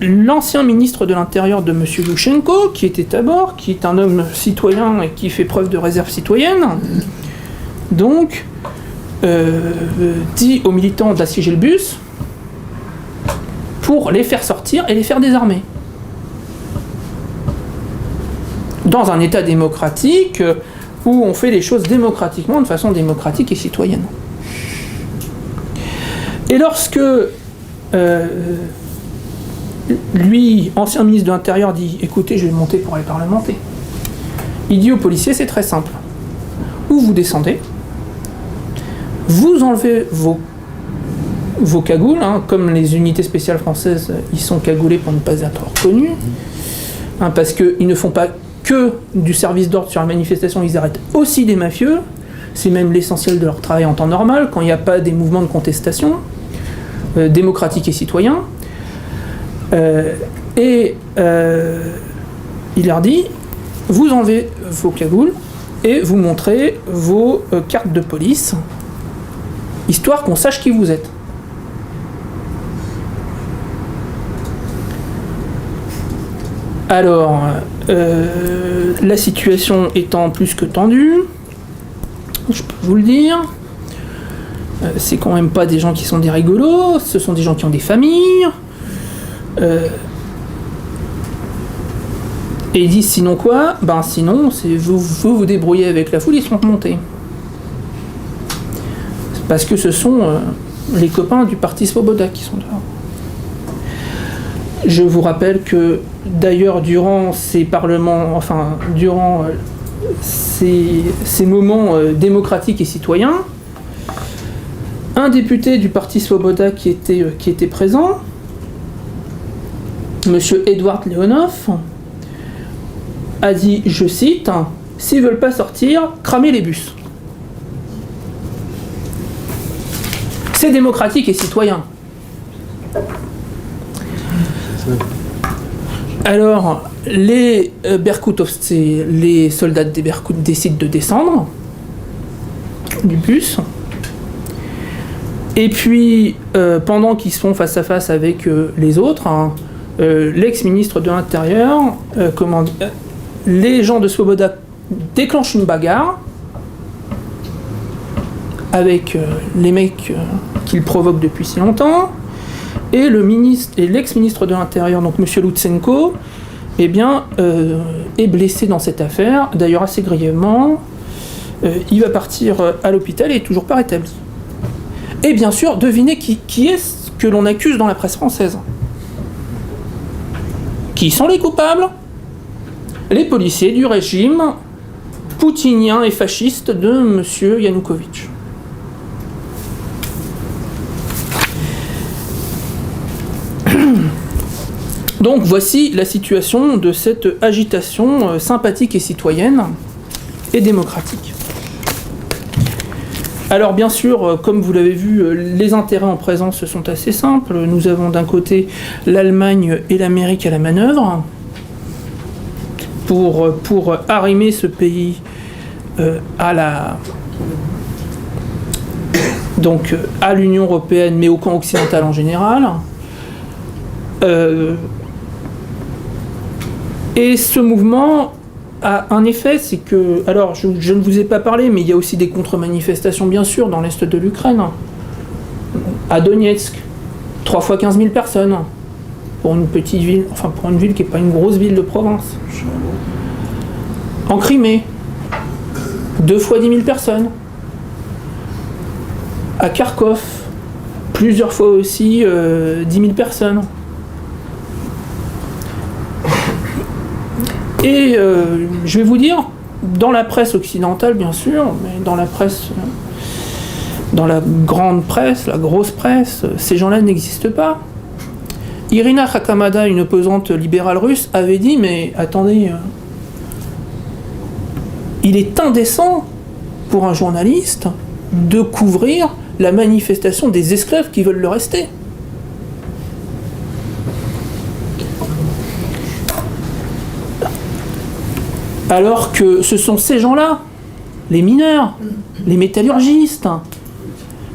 [SPEAKER 1] l'ancien ministre de l'Intérieur de M. Yushchenko, qui était à bord, qui est un homme citoyen et qui fait preuve de réserve citoyenne, dit aux militants d'assiéger le bus pour les faire sortir et les faire désarmer. Dans un État démocratique où on fait les choses démocratiquement, de façon démocratique et citoyenne. Et lorsque lui, ancien ministre de l'Intérieur, dit « Écoutez, je vais monter pour aller parlementer », il dit aux policiers « C'est très simple. Ou vous descendez, vous enlevez vos cagoules, comme les unités spéciales françaises, ils sont cagoulés pour ne pas être reconnus, parce qu'ils ne font pas que du service d'ordre sur la manifestation, ils arrêtent aussi des mafieux, c'est même l'essentiel de leur travail en temps normal, quand il n'y a pas des mouvements de contestation, démocratiques et citoyens. Il leur dit, vous enlevez vos cagoules et vous montrez vos cartes de police, histoire qu'on sache qui vous êtes. Alors, la situation étant plus que tendue, je peux vous le dire, c'est quand même pas des gens qui sont des rigolos, ce sont des gens qui ont des familles. Et ils disent sinon quoi? Ben sinon, c'est vous débrouillez avec la foule, ils seront remontés. Parce que ce sont les copains du parti Svoboda qui sont dehors. Je vous rappelle que d'ailleurs durant ces parlements, enfin durant ces moments démocratiques et citoyens, un député du parti Svoboda qui était présent, monsieur Edward Leonov, a dit, je cite, « S'ils veulent pas sortir, cramez les bus ». C'est démocratique et citoyen. Alors, les Berkoutovцы, les soldats des Berkout décident de descendre du bus. Et puis, pendant qu'ils se font face à face avec les autres, l'ex-ministre de l'Intérieur, les gens de Svoboda déclenchent une bagarre avec les mecs qu'ils provoquent depuis si longtemps. Et l'ex-ministre de l'Intérieur, donc M. Loutsenko, eh bien, est blessé dans cette affaire, d'ailleurs assez grièvement. Il va partir à l'hôpital et est toujours pas rétabli. Et bien sûr, devinez qui est-ce que l'on accuse dans la presse française. Qui sont les coupables? Les policiers du régime poutinien et fasciste de M. Yanukovych. Donc voici la situation de cette agitation sympathique et citoyenne et démocratique. Alors bien sûr, comme vous l'avez vu, les intérêts en présence sont assez simples. Nous avons d'un côté l'Allemagne et l'Amérique à la manœuvre pour arrimer ce pays à l'Union européenne, mais au camp occidental en général. Et ce mouvement a un effet, c'est que... Alors, je ne vous ai pas parlé, mais il y a aussi des contre-manifestations, bien sûr, dans l'est de l'Ukraine. À Donetsk, 3 fois 15 000 personnes. Pour une petite ville, enfin pour une ville qui n'est pas une grosse ville de province. En Crimée, 2 fois 10 000 personnes. À Kharkov, plusieurs fois aussi 10 000 personnes. Et je vais vous dire, dans la presse occidentale bien sûr, mais dans la grande presse, la grosse presse, ces gens-là n'existent pas. Irina Khakamada, une opposante libérale russe, avait dit, mais attendez, il est indécent pour un journaliste de couvrir la manifestation des esclaves qui veulent le rester. Alors que ce sont ces gens-là, les mineurs, les métallurgistes,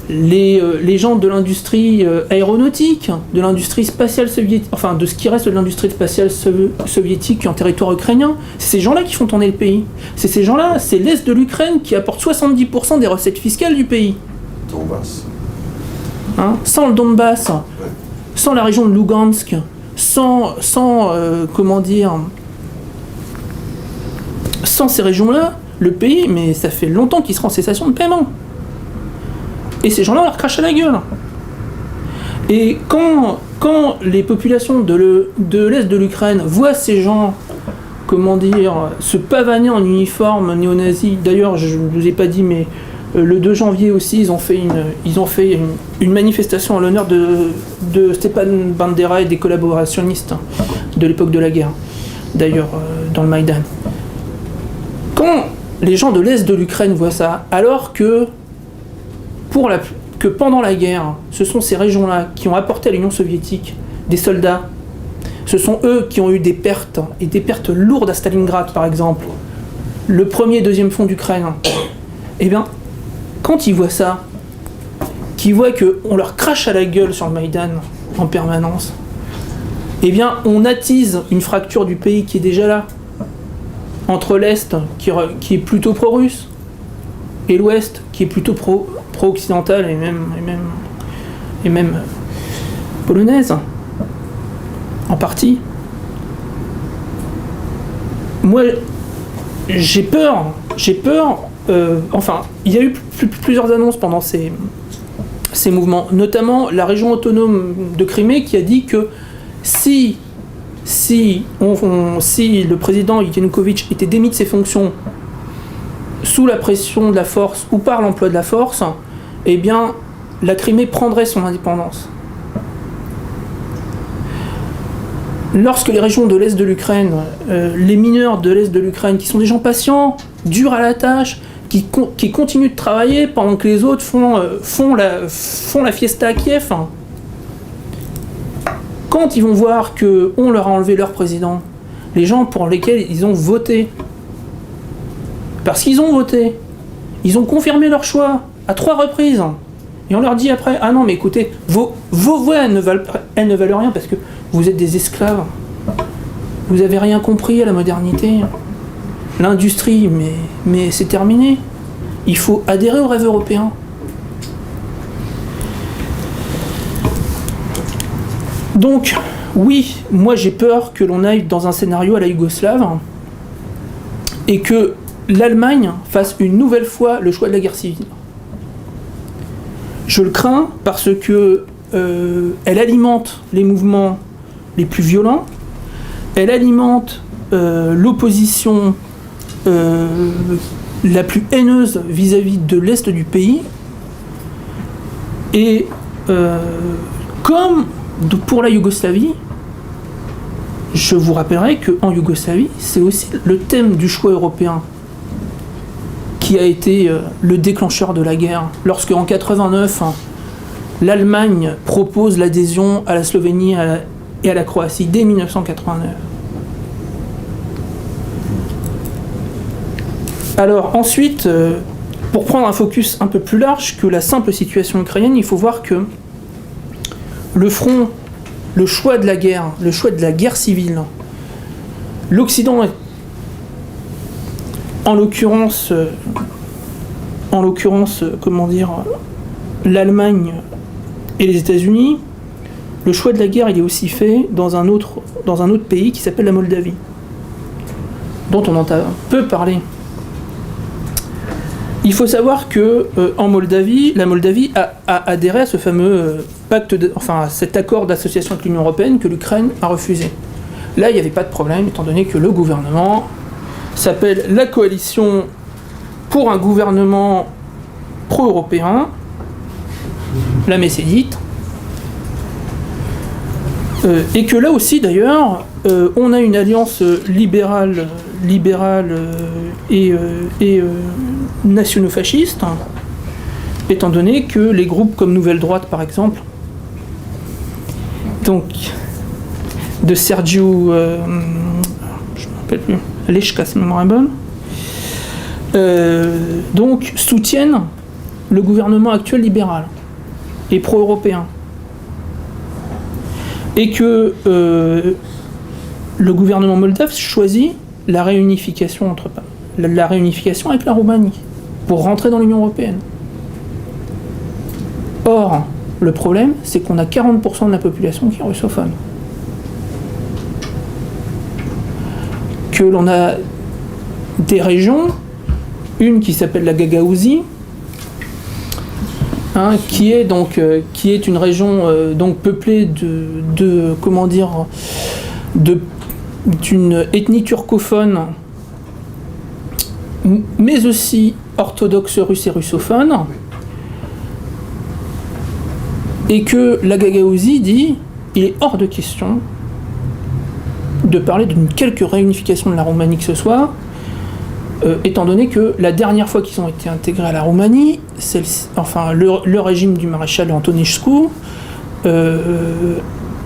[SPEAKER 1] les gens de l'industrie aéronautique, de l'industrie spatiale soviétique, enfin de ce qui reste de l'industrie spatiale soviétique en territoire ukrainien, c'est ces gens-là qui font tourner le pays. C'est ces gens-là, c'est l'Est de l'Ukraine qui apporte 70% des recettes fiscales du pays.
[SPEAKER 2] Donbass.
[SPEAKER 1] Sans le Donbass, sans la région de Lugansk, sans ces régions-là, le pays, mais ça fait longtemps qu'il sera en cessation de paiement. Et ces gens-là, on leur crache à la gueule. Et quand les populations de l'Est de l'Ukraine voient ces gens, se pavaner en uniforme néo-nazi, d'ailleurs, je ne vous ai pas dit, mais le 2 janvier aussi, ils ont fait une manifestation en l'honneur de Stepan Bandera et des collaborationnistes de l'époque de la guerre, d'ailleurs, dans le Maïdan. Quand les gens de l'Est de l'Ukraine voient ça, alors que pendant la guerre, ce sont ces régions-là qui ont apporté à l'Union soviétique des soldats, ce sont eux qui ont eu des pertes, et des pertes lourdes à Stalingrad par exemple, le 1er et 2e front d'Ukraine, eh bien, quand ils voient ça, qu'ils voient qu'on leur crache à la gueule sur le Maïdan en permanence, eh bien, on attise une fracture du pays qui est déjà là, entre l'Est, qui est plutôt pro-russe, et l'Ouest, qui est plutôt pro-occidental, et même polonaise, en partie. Moi, j'ai peur, enfin, il y a eu plusieurs annonces pendant ces mouvements, notamment la région autonome de Crimée qui a dit que si le président Yanukovych était démis de ses fonctions sous la pression de la force ou par l'emploi de la force, eh bien, la Crimée prendrait son indépendance. Lorsque les régions de l'Est de l'Ukraine, les mineurs de l'Est de l'Ukraine, qui sont des gens patients, durs à la tâche, qui continuent de travailler pendant que les autres font la fiesta à Kiev, quand ils vont voir qu'on leur a enlevé leur président, les gens pour lesquels ils ont voté, parce qu'ils ont voté, ils ont confirmé leur choix à 3 reprises, et on leur dit après, ah non mais écoutez, vos voix elles ne valent rien parce que vous êtes des esclaves, vous avez rien compris à la modernité, l'industrie, mais c'est terminé, il faut adhérer au rêve européen. Donc, oui, moi j'ai peur que l'on aille dans un scénario à la yougoslave et que l'Allemagne fasse une nouvelle fois le choix de la guerre civile. Je le crains parce que elle alimente les mouvements les plus violents, elle alimente l'opposition la plus haineuse vis-à-vis de l'Est du pays, et comme pour la Yougoslavie, je vous rappellerai qu'en Yougoslavie, c'est aussi le thème du choix européen qui a été le déclencheur de la guerre. Lorsque, en 89, l'Allemagne propose l'adhésion à la Slovénie et à la Croatie, dès 1989. Alors, ensuite, pour prendre un focus un peu plus large que la simple situation ukrainienne, il faut voir que le front, le choix de la guerre civile, l'Occident, en l'occurrence, comment dire, l'Allemagne et les États-Unis, le choix de la guerre, il est aussi fait dans un autre pays qui s'appelle la Moldavie, dont on entend peu parler. Il faut savoir que en Moldavie, la Moldavie a adhéré à ce fameux à cet accord d'association avec l'Union européenne que l'Ukraine a refusé. Là, il n'y avait pas de problème, étant donné que le gouvernement s'appelle la coalition pour un gouvernement pro-européen, la Mésédite, et que là aussi, d'ailleurs, on a une alliance libérale et nationaux-fasciste, étant donné que les groupes comme Nouvelle Droite, par exemple, donc de Sergiu, je ne me rappelle plus, Lechka, c'est mémoire bonne, donc soutiennent le gouvernement actuel libéral et pro-européen. Et que le gouvernement moldave choisit la réunification avec la Roumanie pour rentrer dans l'Union européenne. Or, le problème, c'est qu'on a 40% de la population qui est russophone. Que l'on a des régions, une qui s'appelle la Gagaouzie, qui est une région donc peuplée d'une ethnie turcophone, mais aussi orthodoxe russe et russophone, et que la Gagaouzie dit il est hors de question de parler d'une quelque réunification de la Roumanie que ce soit, étant donné que la dernière fois qu'ils ont été intégrés à la Roumanie, le régime du maréchal Antonescu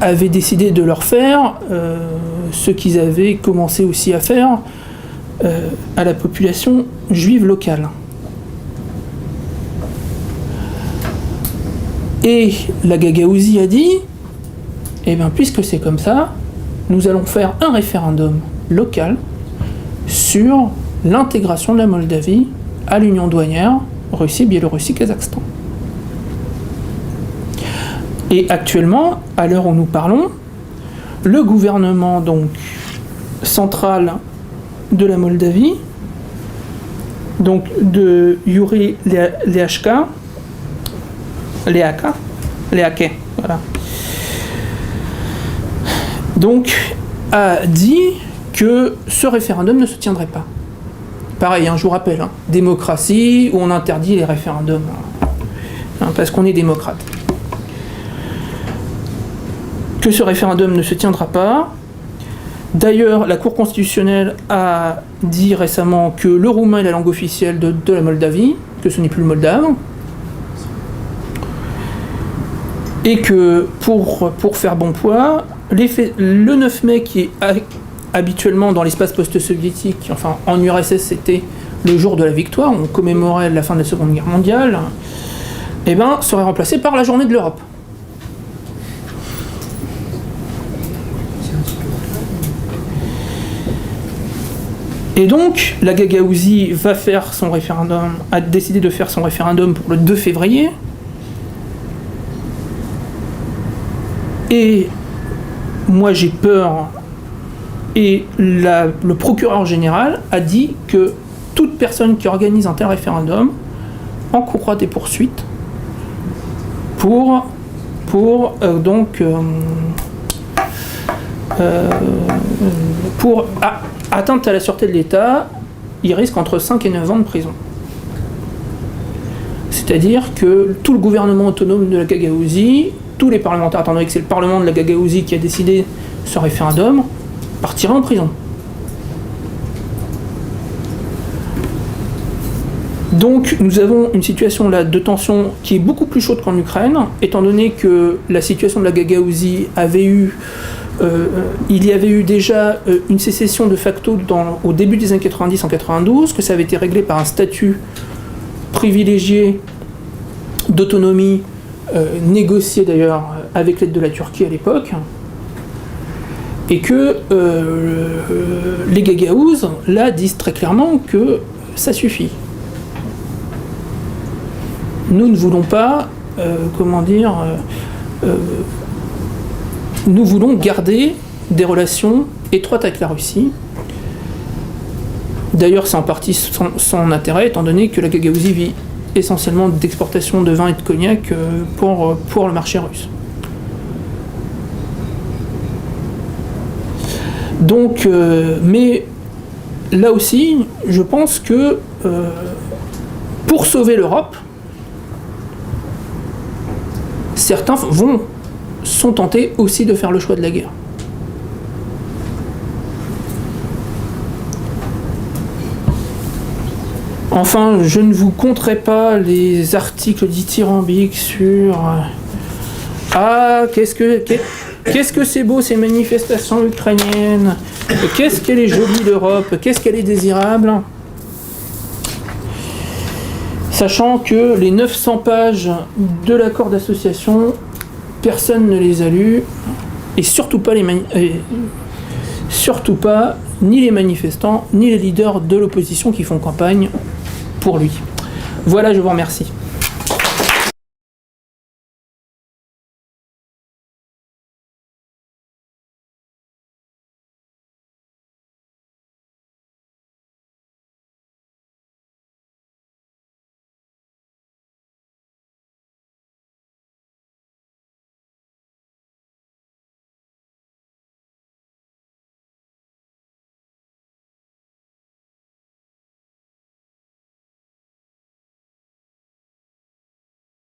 [SPEAKER 1] avait décidé de leur faire ce qu'ils avaient commencé aussi à faire à la population juive locale. Et la Gagaouzie a dit, eh bien puisque c'est comme ça, nous allons faire un référendum local sur l'intégration de la Moldavie à l'Union douanière Russie, Biélorussie, Kazakhstan. Et actuellement, à l'heure où nous parlons, le gouvernement donc central de la Moldavie, donc de Yuri Leachke, voilà, donc a dit que ce référendum ne se tiendrait pas. Pareil, je vous rappelle, démocratie où on interdit les référendums, parce qu'on est démocrate. Que ce référendum ne se tiendra pas. D'ailleurs, la Cour constitutionnelle a dit récemment que le roumain est la langue officielle de la Moldavie, que ce n'est plus le moldave. Et que pour faire bon poids, le 9 mai, qui est habituellement dans l'espace post-soviétique, enfin en URSS c'était le jour de la victoire, on commémorait la fin de la Seconde Guerre mondiale, serait remplacé par la journée de l'Europe. Et donc, la Gagaouzie a décidé de faire son référendum pour le 2 février. Et moi j'ai peur, et le procureur général a dit que toute personne qui organise un tel référendum encourra des poursuites pour atteinte à la sûreté de l'État. Il risque entre 5 et 9 ans de prison. C'est-à-dire que tout le gouvernement autonome de la Gagaouzie, tous les parlementaires, étant donné que c'est le parlement de la Gagaouzie qui a décidé ce référendum, partiraient en prison. Donc nous avons une situation là de tension qui est beaucoup plus chaude qu'en Ukraine, étant donné que la situation de la Gagaouzie il y avait eu déjà une sécession de facto au début des années 90 en 92, que ça avait été réglé par un statut privilégié d'autonomie, négocié d'ailleurs avec l'aide de la Turquie à l'époque, et que les Gagaouzes là disent très clairement que ça suffit. Nous ne voulons pas, nous voulons garder des relations étroites avec la Russie. D'ailleurs, c'est en partie son intérêt, étant donné que la Gagaouzie vit essentiellement d'exportation de vin et de cognac pour le marché russe. Donc, mais là aussi, je pense que pour sauver l'Europe, certains sont tentés aussi de faire le choix de la guerre. Enfin, je ne vous conterai pas les articles dithyrambiques sur qu'est-ce que c'est beau ces manifestations ukrainiennes, qu'est-ce qu'elle est jolie l'Europe, qu'est-ce qu'elle est désirable. Sachant que les 900 pages de l'accord d'association, personne ne les a lues, et surtout pas ni les manifestants, ni les leaders de l'opposition qui font campagne pour lui. Voilà, je vous remercie.